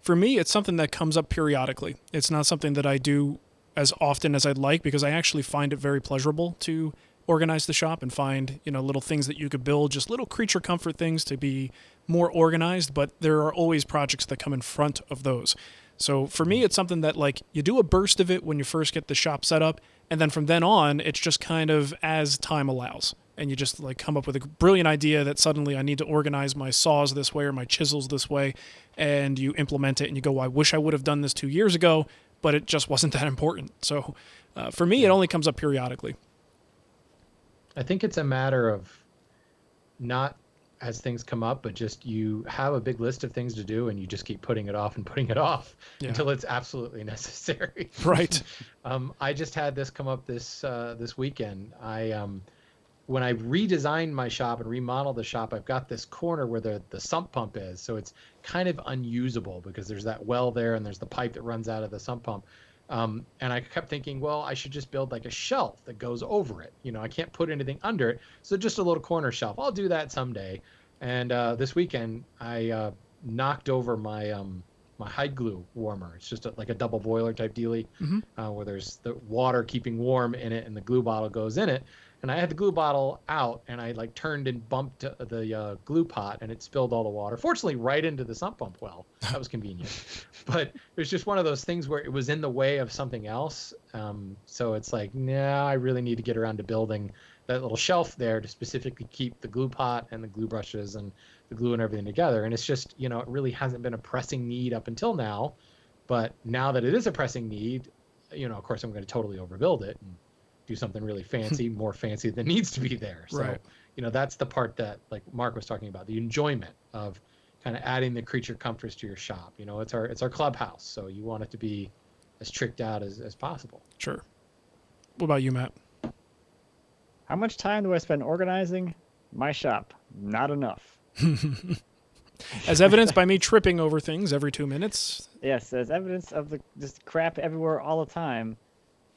for me, it's something that comes up periodically. It's not something that I do as often as I'd like, because I actually find it very pleasurable to organize the shop and find, little things that you could build, just little creature comfort things to be more organized, but there are always projects that come in front of those. So for me, it's something that, like, you do a burst of it when you first get the shop set up, and then from then on, it's just kind of as time allows. And you just, like, come up with a brilliant idea that suddenly I need to organize my saws this way or my chisels this way, and you implement it and you go, I wish I would have done this 2 years ago, but it just wasn't that important. So for me, it only comes up periodically. I think it's a matter of not as things come up, but just you have a big list of things to do and you just keep putting it off until it's absolutely necessary. Right. I just had this come up this weekend. When I redesigned my shop and remodeled the shop, I've got this corner where the sump pump is. So it's kind of unusable because there's that well there and there's the pipe that runs out of the sump pump. And I kept thinking, well, I should just build like a shelf that goes over it. I can't put anything under it. So just a little corner shelf. I'll do that someday. And this weekend, I knocked over my my hide glue warmer. It's just like a double boiler type dealie, where there's the water keeping warm in it and the glue bottle goes in it. And I had the glue bottle out and I turned and bumped the glue pot and it spilled all the water. Fortunately, right into the sump pump well. That was convenient. But it was just one of those things where it was in the way of something else. So it's like, I really need to get around to building that little shelf there to specifically keep the glue pot and the glue brushes and the glue and everything together. And it's just, it really hasn't been a pressing need up until now. But now that it is a pressing need, of course, I'm going to totally overbuild it and do something really fancy, more fancy than needs to be there. So, right. That's the part that, like Mark was talking about, the enjoyment of kind of adding the creature comforts to your shop. It's our clubhouse. So you want it to be as tricked out as possible. Sure. What about you, Matt? How much time do I spend organizing my shop? Not enough. As evidenced by me tripping over things every 2 minutes. Yes, as evidence of the just crap everywhere all the time.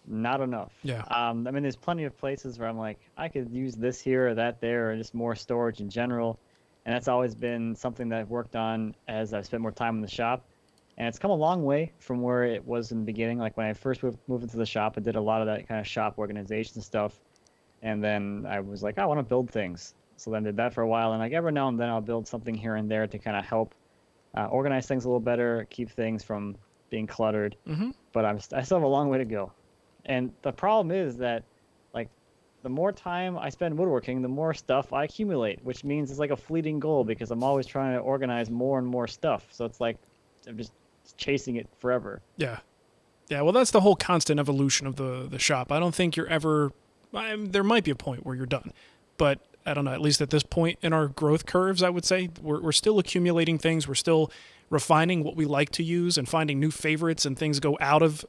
Not enough. Yeah. There's plenty of places where I'm like, I could use this here or that there, or just more storage in general. And that's always been something that I've worked on as I've spent more time in the shop. And it's come a long way from where it was in the beginning. Like when I first moved into the shop, I did a lot of that kind of shop organization stuff. And then I was like, I want to build things. So then I did that for a while. And like every now and then I'll build something here and there to kind of help organize things a little better, keep things from being cluttered. Mm-hmm. But I still have a long way to go. And the problem is that, like, the more time I spend woodworking, the more stuff I accumulate, which means it's like a fleeting goal because I'm always trying to organize more and more stuff. So it's like I'm just chasing it forever. Yeah. Yeah, well, that's the whole constant evolution of the shop. I don't think you're ever... there might be a point where you're done. But I don't know, at least at this point in our growth curves, I would say, we're still accumulating things. We're still refining what we like to use and finding new favorites, and things go out of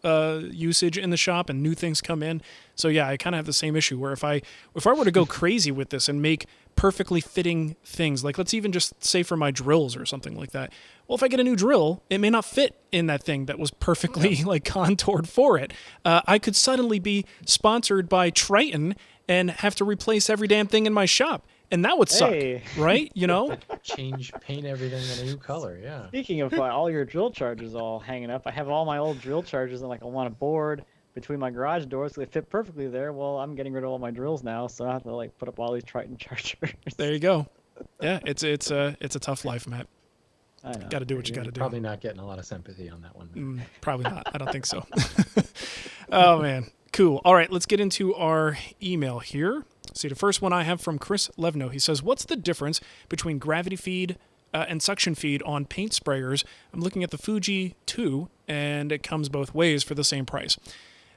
usage in the shop and new things come in. So yeah, I kind of have the same issue where if I were to go crazy with this and make perfectly fitting things, like let's even just say for my drills or something like that. Well, if I get a new drill, it may not fit in that thing that was perfectly contoured for it. I could suddenly be sponsored by Triton and have to replace every damn thing in my shop. And that would suck, right? Paint everything in a new color, yeah. Speaking of all your drill charges all hanging up, I have all my old drill charges on on a board between my garage doors. They fit perfectly there. Well, I'm getting rid of all my drills now, so I have to like put up all these Triton chargers. There you go. Yeah, it's a tough life, Matt. I know. Got to do what you You're got to do. probably not getting a lot of sympathy on that one. Probably not. I don't think so. Oh, man. Cool. All right, let's get into our email here. See, the first one I have from Chris Levno. He says, what's the difference between gravity feed and suction feed on paint sprayers? I'm looking at the Fuji 2, and it comes both ways for the same price.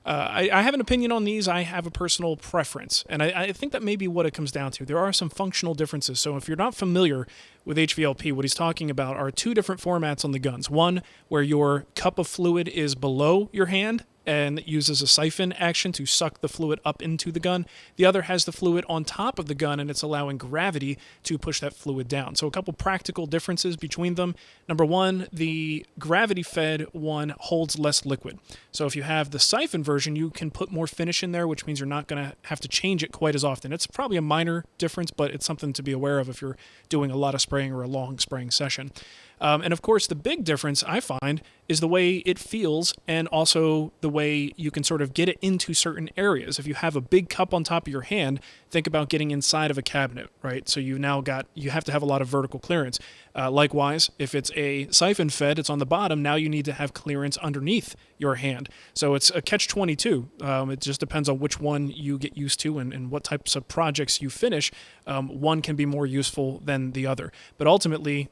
I have an opinion on these. I have a personal preference, and I think that may be what it comes down to. There are some functional differences. So if you're not familiar with HVLP, what he's talking about are two different formats on the guns. One where your cup of fluid is below your hand and it uses a siphon action to suck the fluid up into the gun. The other has the fluid on top of the gun, and it's allowing gravity to push that fluid down. So a couple practical differences between them. Number one, the gravity-fed one holds less liquid. So if you have the siphon version, you can put more finish in there, which means you're not going to have to change it quite as often. It's probably a minor difference, but it's something to be aware of if you're doing a lot of spraying or a long spraying session. And of course, the big difference I find is the way it feels and also the way you can sort of get it into certain areas. If you have a big cup on top of your hand, think about getting inside of a cabinet, right? So you have to have a lot of vertical clearance. Likewise, if it's a siphon fed, it's on the bottom. Now you need to have clearance underneath your hand. So it's a catch-22. It just depends on which one you get used to and what types of projects you finish. One can be more useful than the other. But ultimately,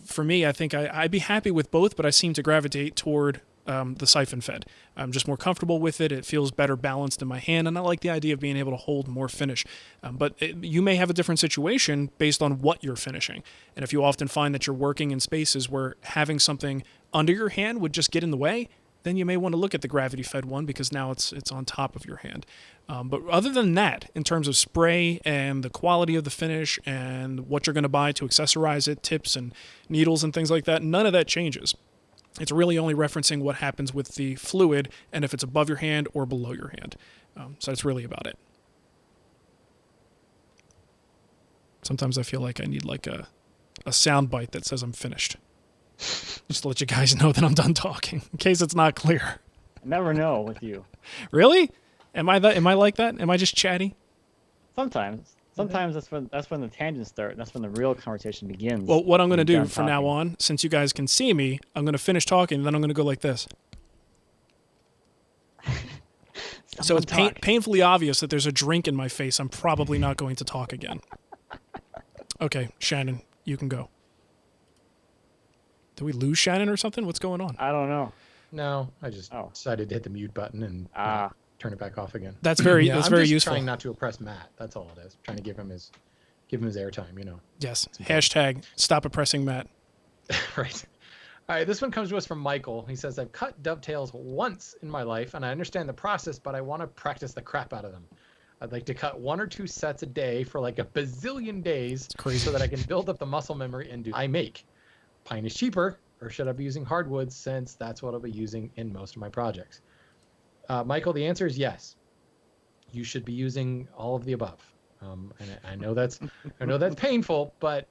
for me, I think I'd be happy with both, but I seem to gravitate toward the siphon fed. I'm just more comfortable with it. It feels better balanced in my hand, and I like the idea of being able to hold more finish. You may have a different situation based on what you're finishing. And if you often find that you're working in spaces where having something under your hand would just get in the way, then you may want to look at the gravity-fed one because now it's on top of your hand. But other than that, in terms of spray and the quality of the finish and what you're going to buy to accessorize it, tips and needles and things like that, none of that changes. It's really only referencing what happens with the fluid and if it's above your hand or below your hand. So that's really about it. Sometimes I feel like I need like a sound bite that says I'm finished. Just to let you guys know that I'm done talking, in case it's not clear. I never know with you. Really? Am I like that? Am I just chatty? Sometimes that's when the tangents start. That's when the real conversation begins. Well, what I'm going to do from now on, since you guys can see me, I'm going to finish talking, and then I'm going to go like this. So it's painfully obvious that there's a drink in my face. I'm probably not going to talk again. Okay, Shannon, you can go. Did we lose Shannon or something? What's going on? I don't know. No, I just decided to hit the mute button and turn it back off again. That's very I'm very just useful. Trying not to oppress Matt. That's all it is. Trying to give him his airtime. You know. Yes. Hashtag stop oppressing Matt. Right. All right. This one comes to us from Michael. He says, "I've cut dovetails once in my life, and I understand the process, but I want to practice the crap out of them. I'd like to cut 1 or 2 sets a day for like a bazillion days, so that I can build up the muscle memory and do I make. Pine is cheaper, or should I be using hardwoods since that's what I'll be using in most of my projects?" Michael, the answer is yes. You should be using all of the above. And I know that's painful, but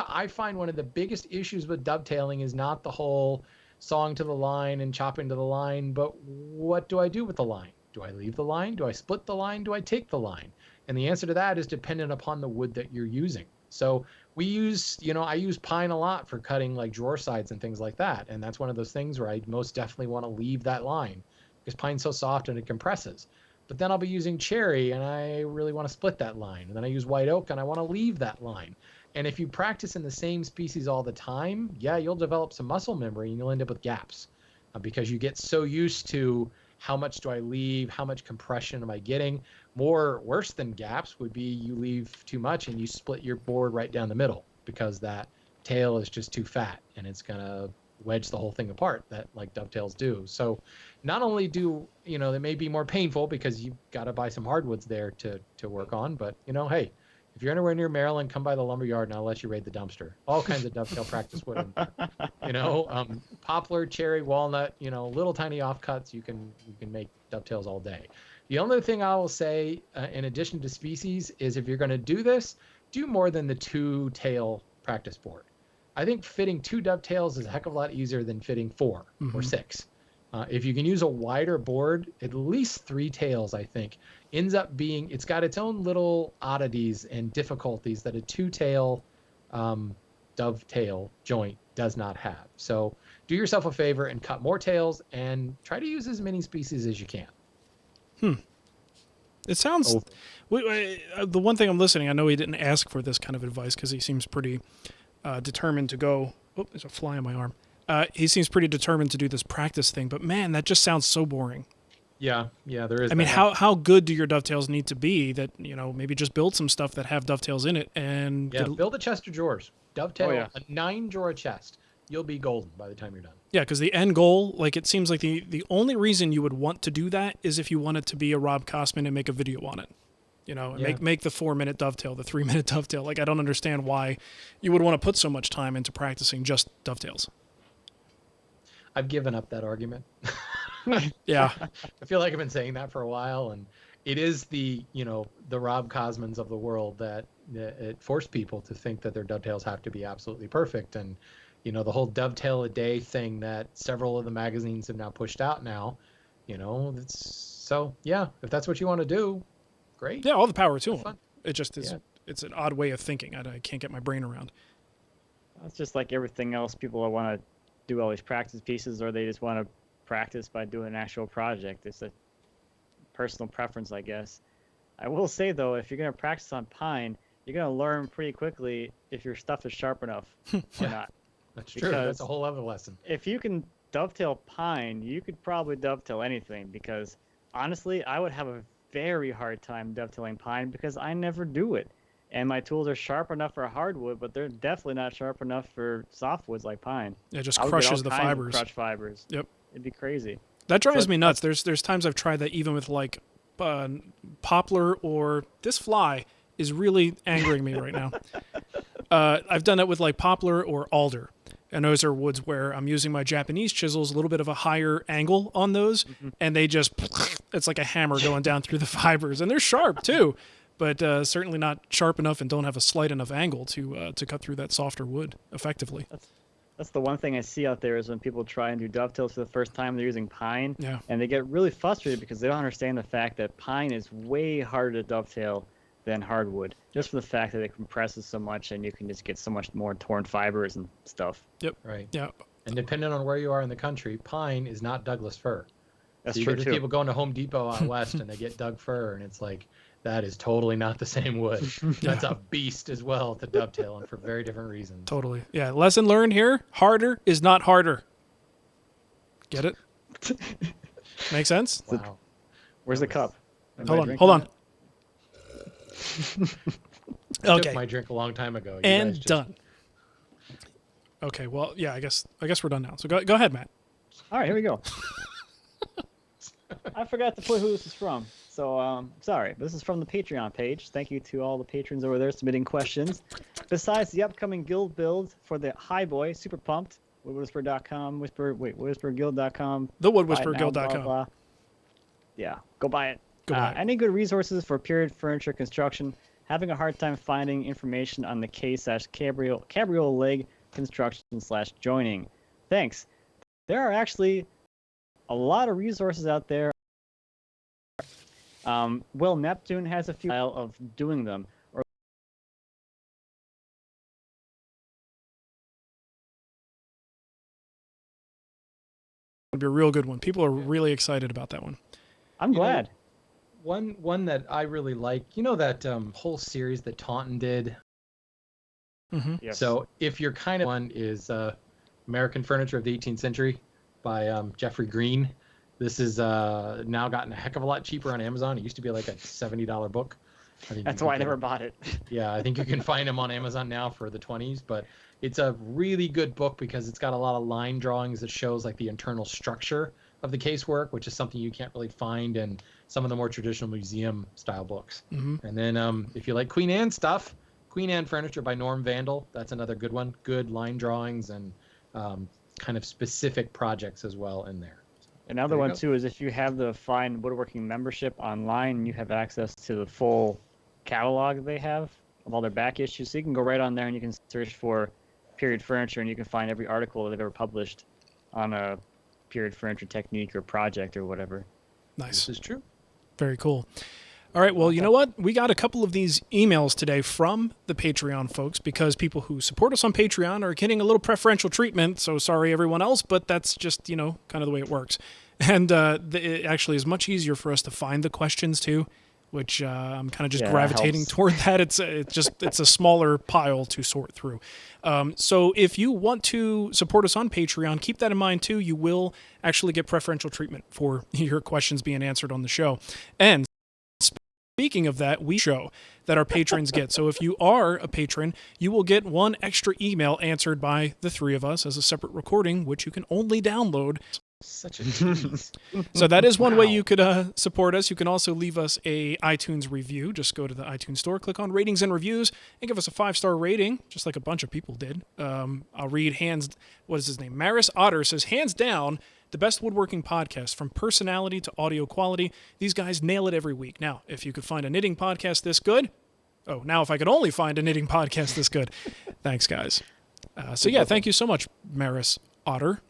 I find one of the biggest issues with dovetailing is not the whole sawing to the line and chopping to the line, but what do I do with the line? Do I leave the line? Do I split the line? Do I take the line? And the answer to that is dependent upon the wood that you're using. So I use pine a lot for cutting like drawer sides and things like that. And that's one of those things where I most definitely want to leave that line because pine's so soft and it compresses. But then I'll be using cherry and I really want to split that line. And then I use white oak and I want to leave that line. And if you practice in the same species all the time, yeah, you'll develop some muscle memory and you'll end up with gaps because you get so used to how much do I leave? How much compression am I getting? Worse than gaps would be you leave too much and you split your board right down the middle because that tail is just too fat and it's going to wedge the whole thing apart that like dovetails do. So not only they may be more painful because you've got to buy some hardwoods there to work on, but hey, if you're anywhere near Maryland, come by the lumberyard and I'll let you raid the dumpster. All kinds of dovetail practice wood. Poplar, cherry, walnut, little tiny offcuts. You can make dovetails all day. The only thing I will say, in addition to species, is if you're going to do this, do more than the 2-tail practice board. I think fitting 2 dovetails is a heck of a lot easier than fitting 4 or 6. If you can use a wider board, at least 3 tails, I think, ends up being, it's got its own little oddities and difficulties that a 2-tail dovetail joint does not have. So do yourself a favor and cut more tails and try to use as many species as you can. It sounds. The one thing I'm listening, I know he didn't ask for this kind of advice because he seems pretty determined to go. Oh, there's a fly on my arm. He seems pretty determined to do this practice thing, but man, that just sounds so boring. Yeah, there is. I mean, how good do your dovetails need to be that, maybe just build some stuff that have dovetails in it and build a chest of drawers. Dovetail a 9-drawer chest. You'll be golden by the time you're done. Yeah, because the end goal, like, it seems like the only reason you would want to do that is if you wanted to be a Rob Kosman and make a video on it. Make the 4-minute dovetail, the 3-minute dovetail. Like, I don't understand why you would want to put so much time into practicing just dovetails. I've given up that argument. Yeah. I feel like I've been saying that for a while, and it is the Rob Kosmans of the world that it forced people to think that their dovetails have to be absolutely perfect. And the whole dovetail a day thing that several of the magazines have now pushed out now, if that's what you want to do, great. Yeah, all the power to them. Fun. It just is. Yeah. It's an odd way of thinking. I can't get my brain around. It's just like everything else. People want to do all these practice pieces, or they just want to practice by doing an actual project. It's a personal preference, I guess. I will say, though, if you're going to practice on pine, you're going to learn pretty quickly if your stuff is sharp enough or not. That's true. That's a whole other lesson. If you can dovetail pine, you could probably dovetail anything, because honestly, I would have a very hard time dovetailing pine because I never do it. And my tools are sharp enough for hardwood, but they're definitely not sharp enough for softwoods like pine. It just crushes the fibers. Crush fibers. Yep. It'd be crazy. That drives me nuts. There's times I've tried that even with like poplar, or this fly is really angering me right now. I've done it with like poplar or alder. And those are woods where I'm using my Japanese chisels, a little bit of a higher angle on those, and they just, it's like a hammer going down through the fibers. And they're sharp too, but certainly not sharp enough and don't have a slight enough angle to cut through that softer wood effectively. That's the one thing I see out there is when people try and do dovetails for the first time, they're using pine, yeah. And they get really frustrated because they don't understand the fact that pine is way harder to dovetail than hardwood, just for the fact that it compresses so much and you can just get so much more torn fibers and stuff. Yep. Right. Yeah. And depending on where you are in the country, pine is not Douglas fir. That's so true too. People going to Home Depot out west and they get Doug fir, and it's like, that is totally not the same wood. That's a beast as well to dovetail, and for very different reasons. Totally. Yeah. Lesson learned here: harder is not harder. Get it? Make sense? Wow. Where's the cup? Hold on. I Okay. took my drink a long time ago. You And guys just... done. Okay. Well, yeah. I guess we're done now. So go ahead, Matt. All right, here we go. I forgot to put who this is from, so sorry. This is from the Patreon page. Thank you to all the patrons over there submitting questions. Besides the upcoming guild build for the High Boy, super pumped. Woodwhisper.com, whisperguild.com. TheWoodWhisperGuild.com. Yeah, go buy it. Go buy it. Any good resources for period furniture construction? Having a hard time finding information on the K/cabriole leg construction/joining. Thanks. There are actually a lot of resources out there. Will Neptune has a few style of doing them. It'll be a real good one. People are really excited about that one. I'm glad. One that I really like, that whole series that Taunton did. Mm-hmm. Yes. So if you're kind of one is American Furniture of the 18th Century by Jeffrey Green. This is now gotten a heck of a lot cheaper on Amazon. It used to be like a $70 book. That's why I never bought it. Yeah, I think you can find them on Amazon now for the 20s, but it's a really good book because it's got a lot of line drawings that shows like the internal structure of the casework, which is something you can't really find in some of the more traditional museum style books. Mm-hmm. And then if you like Queen Anne stuff, Queen Anne Furniture by Norm Vandal, that's another good one. Good line drawings and kind of specific projects as well in there. Another one too is if you have the Fine Woodworking membership online, you have access to the full catalog they have of all their back issues. So you can go right on there and you can search for period furniture and you can find every article that they've ever published on a period furniture technique or project or whatever. Nice. This is true. Very cool. All right, well, you know what? We got a couple of these emails today from the Patreon folks because people who support us on Patreon are getting a little preferential treatment, so sorry everyone else, but that's just, kind of the way it works. And it actually is much easier for us to find the questions, too, which I'm kind of just gravitating toward that. It's a smaller pile to sort through. So if you want to support us on Patreon, keep that in mind, too. You will actually get preferential treatment for your questions being answered on the show. And speaking of that, we show that our patrons get. So if you are a patron, you will get one extra email answered by the three of us as a separate recording, which you can only download. Such a tease. So that is one way you could support us. You can also leave us a iTunes review. Just go to the iTunes store, click on ratings and reviews, and give us a 5-star rating, just like a bunch of people did. I'll read what is his name? Maris Otter says, hands down, the best woodworking podcast, from personality to audio quality. These guys nail it every week. Now, if you could find a knitting podcast this good, if I could only find a knitting podcast this good. Thanks, guys. Thank you so much, Maris Otter.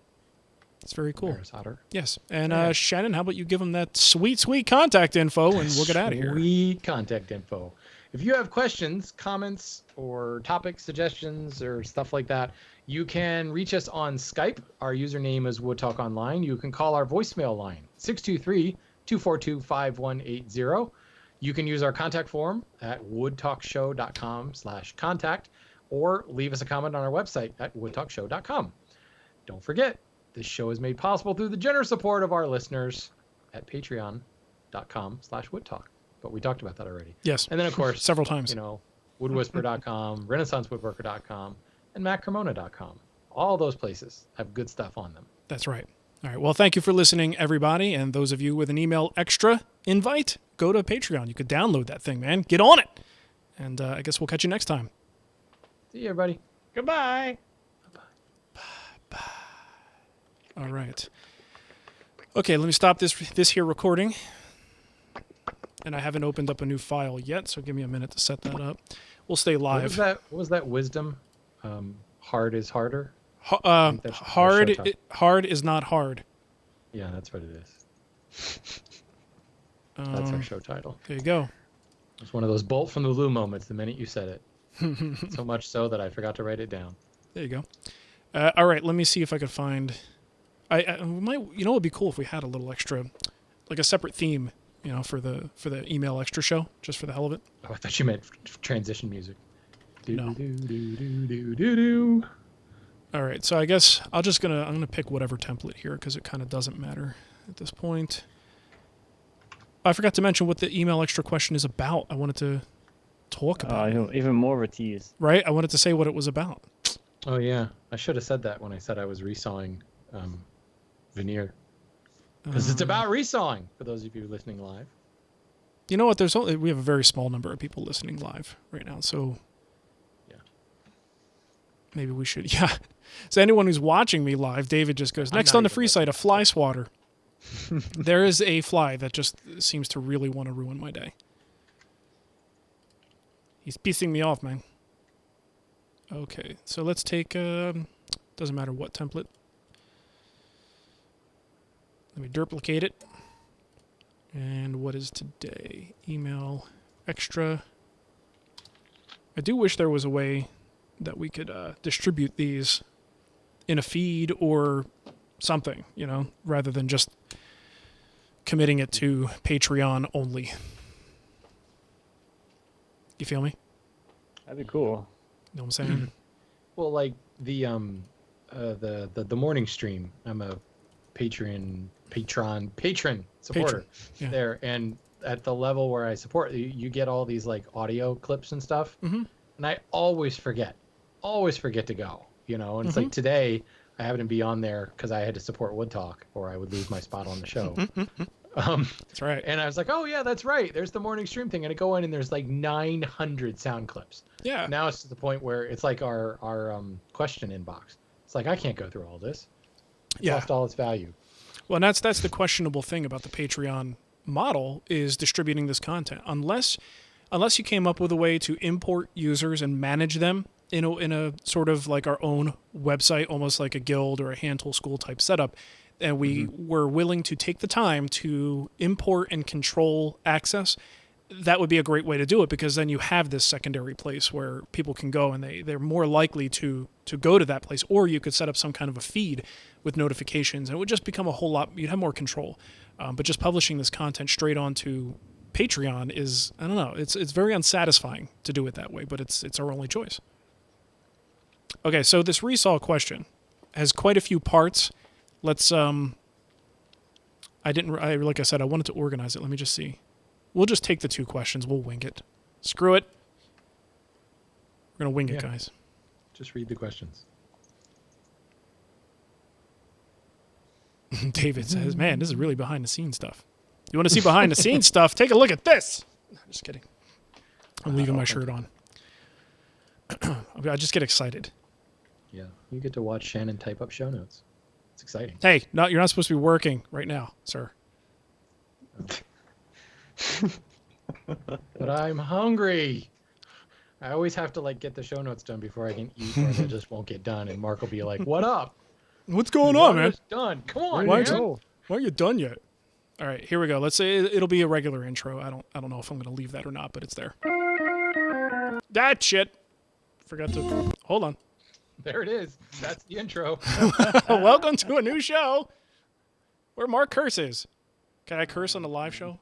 It's very cool. Maris Otter. Yes. And Shannon, how about you give them that sweet, sweet contact info, and we'll get out of here. Sweet contact info. If you have questions, comments, or topic suggestions or stuff like that, you can reach us on Skype. Our username is Wood Talk Online. You can call our voicemail line, 623-242-5180. You can use our contact form at woodtalkshow.com/contact, or leave us a comment on our website at woodtalkshow.com. Don't forget, this show is made possible through the generous support of our listeners at patreon.com/woodtalk. But we talked about that already. Yes. And then, of course, several times. woodwhisper.com, renaissancewoodworker.com, and mattcremona.com. All those places have good stuff on them. That's right. All right. Well, thank you for listening, everybody. And those of you with an email extra invite, go to Patreon. You could download that thing, man. Get on it. And I guess we'll catch you next time. See you, everybody. Goodbye. Bye. All right. Okay, let me stop this here recording. And I haven't opened up a new file yet, so give me a minute to set that up. We'll stay live. What was that wisdom? Hard is harder? Hard is not hard. Yeah, that's what it is. That's our show title. There you go. It's one of those bolt from the blue moments the minute you said it. So much so that I forgot to write it down. There you go. All right, let me see if I could find... it would be cool if we had a little extra, like a separate theme, for the email extra show, just for the hell of it. Oh, I thought you meant transition music. No. Do. All right, so I guess I'm gonna pick whatever template here because it kind of doesn't matter at this point. I forgot to mention what the email extra question is about. I wanted to talk about it. Even more of a tease. Right? I wanted to say what it was about. Oh yeah, I should have said that when I said I was resawing veneer. Because it's about resawing, for those of you listening live. You know what? We have a very small number of people listening live right now, so yeah, maybe we should. Yeah. So anyone who's watching me live, David just goes, next on the free site, a fly swatter. There is a fly that just seems to really want to ruin my day. He's pissing me off, man. Okay, so let's take, doesn't matter what template. Let me duplicate it. And what is today? Email extra. I do wish there was a way that we could distribute these in a feed or something, rather than just committing it to Patreon only. You feel me? That'd be cool. You know what I'm saying? Well, like the morning stream, I'm a patron supporter there, and at the level where I support, you get all these like audio clips and stuff, and I always forget to go, and it's like today I happened to be on there because I had to support Wood Talk or I would lose my spot on the show. That's right. And I was like, oh yeah, that's right, there's the morning stream thing, and I go in and there's like 900 sound clips. Yeah. Now it's to the point where it's like our question inbox. It's like I can't go through all this. It's lost all its value. Well, and that's the questionable thing about the Patreon model is distributing this content. Unless you came up with a way to import users and manage them in a sort of like our own website, almost like a guild or a hand tool school type setup, and we were willing to take the time to import and control access, that would be a great way to do it, because then you have this secondary place where people can go and they're more likely to go to that place. Or you could set up some kind of a feed with notifications, and it would just become a whole lot, you'd have more control. But just publishing this content straight onto Patreon is, I don't know, it's very unsatisfying to do it that way, but it's our only choice. Okay, so this resaw question has quite a few parts. Let's like I said, I wanted to organize it. Let me just see. We'll just take the 2 questions. We'll wing it. Screw it. We're going to wing it, guys. Just read the questions. David says, man, this is really behind the scenes stuff. You want to see behind the scenes stuff? Take a look at this. Just kidding. I'm leaving my shirt on. I just get excited. Yeah, you get to watch Shannon type up show notes. It's exciting. Hey, no, you're not supposed to be working right now, sir. But I'm hungry. I always have to get the show notes done before I can eat, or they just won't get done. And Mark will be like, "What up? What's going on, man? It's done. Come on, Why man. aren't you done yet?" All right, here we go. Let's say it'll be a regular intro. I don't know if I'm going to leave that or not, but it's there. That shit. Forgot to hold on. There it is. That's the intro. Welcome to a new show where Mark curses. Can I curse on the live show?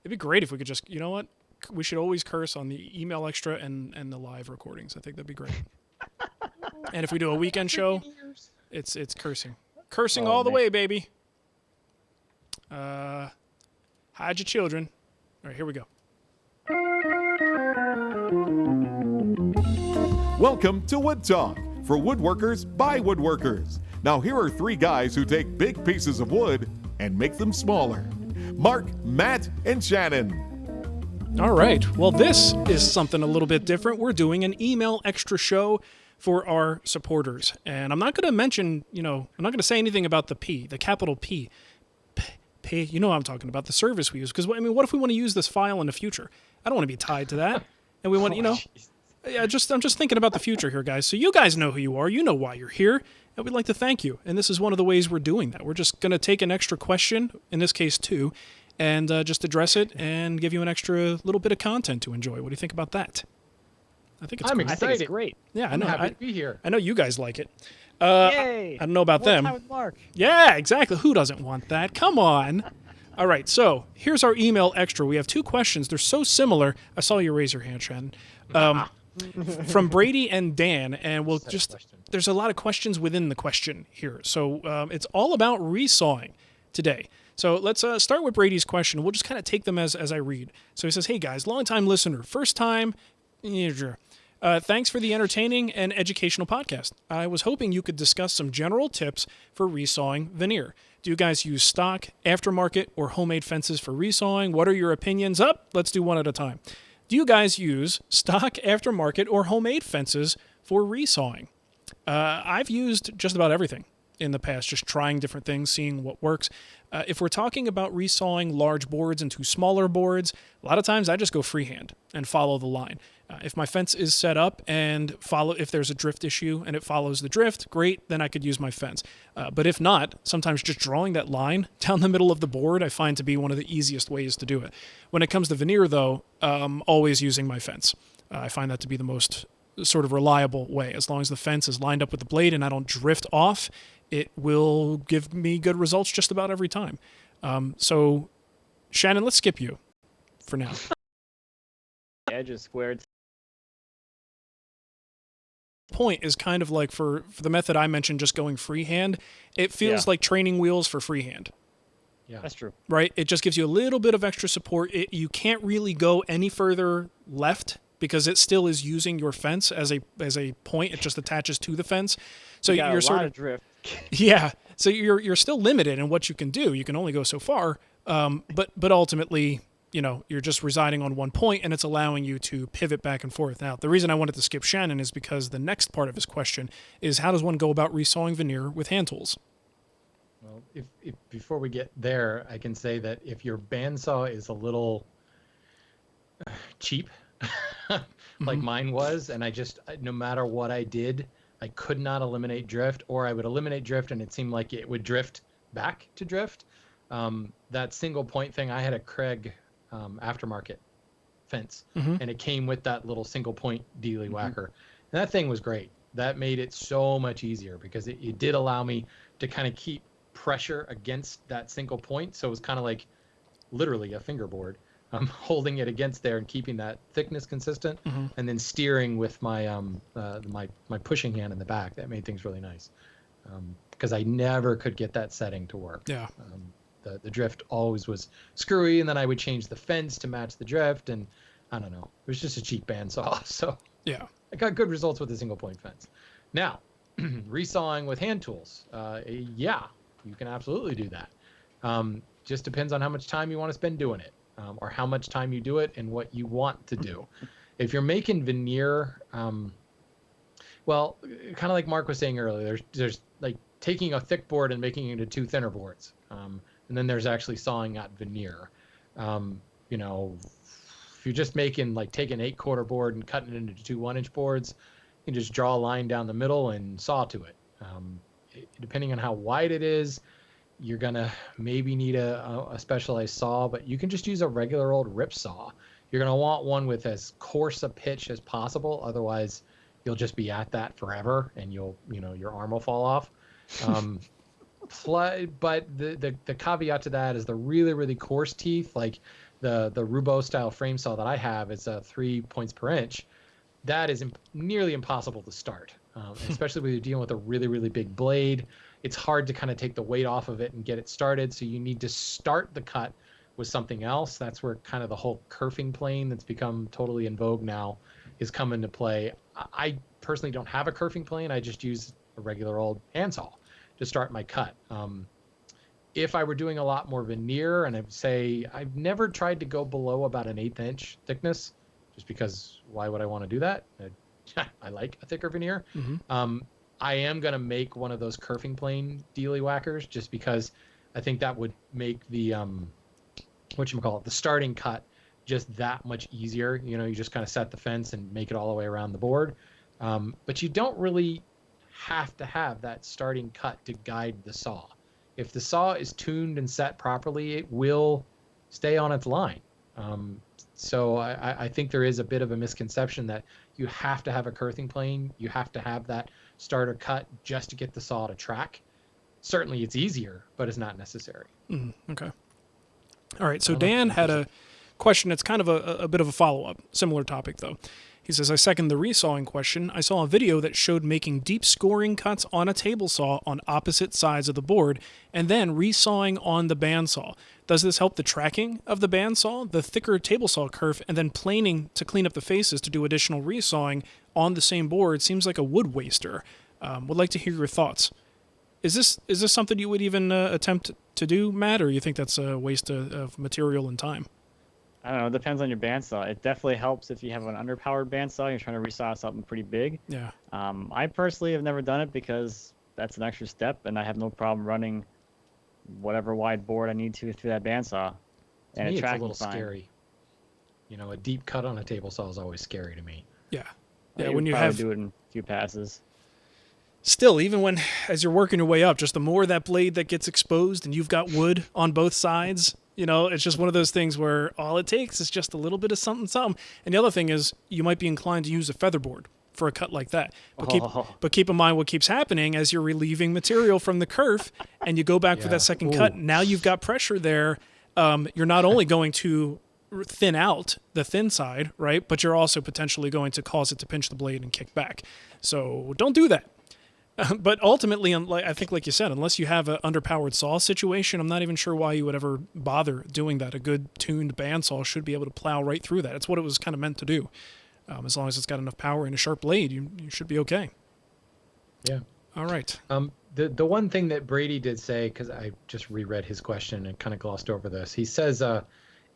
It'd be great if we could just, you know what? We should always curse on the email extra and the live recordings. I think that'd be great. And if we do a weekend show, it's cursing. Cursing all the way, baby. Hide your children. All right, here we go. Welcome to Wood Talk, for woodworkers by woodworkers. Now here are 3 guys who take big pieces of wood and make them smaller. Mark, Matt, and Shannon. All right. Well, this is something a little bit different. We're doing an email extra show for our supporters. And I'm not going to mention, I'm not going to say anything about the P, the capital P. P, you know what I'm talking about, the service we use. Because, what if we want to use this file in the future? I don't want to be tied to that. And we want, I'm just thinking about the future here, guys. So you guys know who you are. You know why you're here. And we'd like to thank you. And this is one of the ways we're doing that. We're just going to take an extra question, in this case 2, and just address it and give you an extra little bit of content to enjoy. What do you think about that? I think it's I'm cool. excited. I think it's great. Yeah, I I'm know. happy to be here. I know you guys like it. Yay! I don't know about More them. time with Mark. Yeah, exactly. Who doesn't want that? Come on. All right, so here's our email extra. We have 2 questions. They're so similar. I saw you raise your hand, Shannon. From Brady and Dan, and we'll just, there's a lot of questions within the question here. So it's all about resawing today. So let's start with Brady's question. We'll just kind of take them as I read. So he says, hey guys, long-time listener, first time, thanks for the entertaining and educational podcast. I was hoping you could discuss some general tips for resawing veneer. Do you guys use stock, aftermarket, or homemade fences for resawing? What are your opinions? Let's do one at a time. Do you guys use stock, aftermarket, or homemade fences for resawing? I've used just about everything in the past, just trying different things, seeing what works. If we're talking about resawing large boards into smaller boards, a lot of times I just go freehand and follow the line. If my fence is set up and if there's a drift issue and it follows the drift, great, then I could use my fence. But if not, sometimes just drawing that line down the middle of the board I find to be one of the easiest ways to do it. When it comes to veneer, though, always using my fence. I find that to be the most sort of reliable way. As long as the fence is lined up with the blade and I don't drift off, it will give me good results just about every time. So, Shannon, let's skip you for now. Edge is squared. Point is kind of like for the method I mentioned, just going freehand, it feels like training wheels for freehand. Yeah, that's true. Right? It just gives you a little bit of extra support. You can't really go any further left because it still is using your fence as a point. It just attaches to the fence. So you're sort of drift. Yeah. So you're still limited in what you can do. You can only go so far. But ultimately, you're just residing on one point and it's allowing you to pivot back and forth. Now, the reason I wanted to skip Shannon is because the next part of his question is how does one go about resawing veneer with hand tools? Well, if before we get there, I can say that if your bandsaw is a little cheap, like mine was, and no matter what I did, I could not eliminate drift, or I would eliminate drift and it seemed like it would drift back to drift. That single point thing, I had a Craig aftermarket fence, and it came with that little single point dealy whacker, and that thing was great. That made it so much easier because it did allow me to kind of keep pressure against that single point, so it was kind of like literally a fingerboard, holding it against there and keeping that thickness consistent, and then steering with my my pushing hand in the back. That made things really nice, because I never could get that setting to work. Yeah. The drift always was screwy, and then I would change the fence to match the drift, and I don't know. It was just a cheap bandsaw, so Yeah. I got good results with a single point fence. Now, resawing with hand tools, yeah, you can absolutely do that. Just depends on how much time you want to spend doing it, or how much time you do it and what you want to do. If you're making veneer, well, kind of like Mark was saying earlier, there's like taking a thick board and making it into two thinner boards. And then there's actually sawing out veneer. You know, if you're just making like taking 8/4 board and cutting it into two 1-inch boards, you can just draw a line down the middle and saw to it. Depending on how wide it is, you're gonna maybe need a specialized saw, but you can just use a regular old rip saw. You're gonna want one with as coarse a pitch as possible, otherwise you'll just be at that forever, and your arm will fall off. But the caveat to that is the really, really coarse teeth, like the Roubo style frame saw that I have, it's 3 points per inch. That is nearly impossible to start, especially when you're dealing with a really, really big blade. It's hard to kind of take the weight off of it and get it started. So you need to start the cut with something else. That's where kind of the whole kerfing plane that's become totally in vogue now is come into play. I personally don't have a kerfing plane. I just use a regular old handsaw to start my cut. If I were doing a lot more veneer, and I'd say I've never tried to go below about an 1/8 inch thickness, just because why would I want to do that? I like a thicker veneer. I am going to make one of those kerfing plane dealy whackers, just because I think that would make the the starting cut just that much easier. You know, you just kind of set the fence and make it all the way around the board. But you don't really have to have that starting cut to guide the saw. If the saw is tuned and set properly, it will stay on its line. So I think there is a bit of a misconception that you have to have a kerfing plane. You have to have that starter cut just to get the saw to track. Certainly it's easier, but it's not necessary. Okay. All right. So Dan had a question that's kind of a bit of a follow-up, similar topic though. He says, I second the resawing question. I saw a video that showed making deep scoring cuts on a table saw on opposite sides of the board and then resawing on the bandsaw. Does this help the tracking of the bandsaw, the thicker table saw kerf, and then planing to clean up the faces to do additional resawing on the same board? Seems like a wood waster. Would like to hear your thoughts. Is this something you would even attempt to do, Matt, or you think that's a waste of material and time? I don't know. It depends on your bandsaw. It definitely helps if you have an underpowered bandsaw. You're trying to resaw something pretty big. Yeah. I personally have never done it because that's an extra step, and I have no problem running whatever wide board I need to through that bandsaw. To me, it's a little scary. You know, a deep cut on a table saw is always scary to me. Yeah. Yeah, when you have do it in a few passes. Still, even when as you're working your way up, just the more that blade that gets exposed, and you've got wood on both sides. You know, it's just one of those things where all it takes is just a little bit of something. And the other thing is you might be inclined to use a featherboard for a cut like that. But keep in mind what keeps happening as you're relieving material from the kerf and you go back for that second cut. Now you've got pressure there. You're not only going to thin out the thin side, right? But you're also potentially going to cause it to pinch the blade and kick back. So don't do that. But ultimately, I think, like you said, unless you have an underpowered saw situation, I'm not even sure why you would ever bother doing that. A good tuned bandsaw should be able to plow right through that. It's what it was kind of meant to do. As long as it's got enough power and a sharp blade, you should be okay. Yeah. All right. The one thing that Brady did say, because I just reread his question and kind of glossed over this, he says,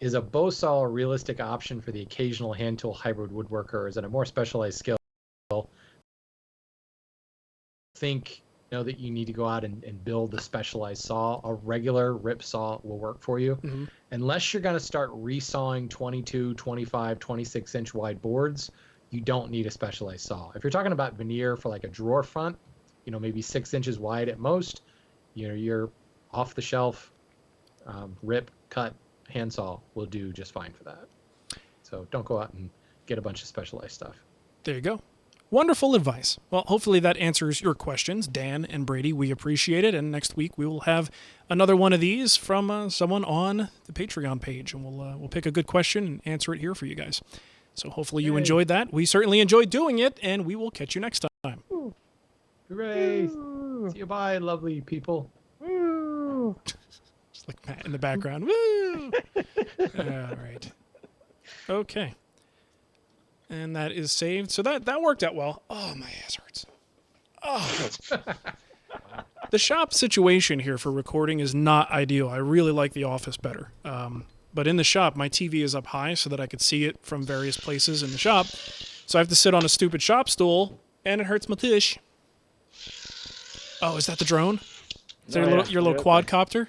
is a bow saw a realistic option for the occasional hand tool hybrid woodworker, or is it a more specialized skill? Think that you need to go out and build a specialized saw. A regular rip saw will work for you. Unless you're going to start resawing 22, 25, 26 inch wide boards, you don't need a specialized saw. If you're talking about veneer for like a drawer front, maybe 6 inches wide at most, you're off the shelf, rip, cut handsaw will do just fine for that. So don't go out and get a bunch of specialized stuff. There you go. Wonderful advice. Well, hopefully that answers your questions, Dan and Brady. We appreciate it. And next week we will have another one of these from someone on the Patreon page, and we'll pick a good question and answer it here for you guys. So hopefully you enjoyed that. We certainly enjoyed doing it, and we will catch you next time. Hooray! See you, bye, lovely people. Just like Matt in the background. Woo! All right. Okay. And that is saved. So that worked out well. Oh, my ass hurts. Oh. The shop situation here for recording is not ideal. I really like the office better. But in the shop, my TV is up high so that I could see it from various places in the shop. So I have to sit on a stupid shop stool, and it hurts my tush. Oh, is that the drone? Is that your little quadcopter?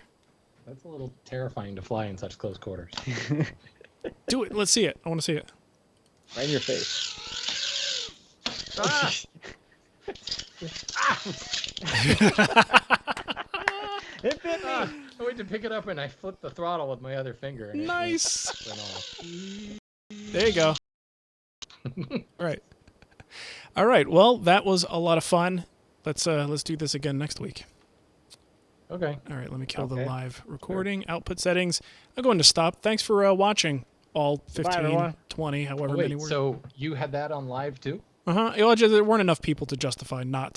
That's a little terrifying to fly in such close quarters. Do it. Let's see it. I want to see it. Right in your face. It bit me. I went to pick it up and I flipped the throttle with my other finger. And Nice. It went off. There you go. All right. Well, that was a lot of fun. Let's do this again next week. Okay. All right. Let me kill the Okay. live recording. Output settings. I'm going to stop. Thanks for watching. All 15, everyone. 20, however Oh, many wait, were. so you had that on live too? There weren't enough people to justify not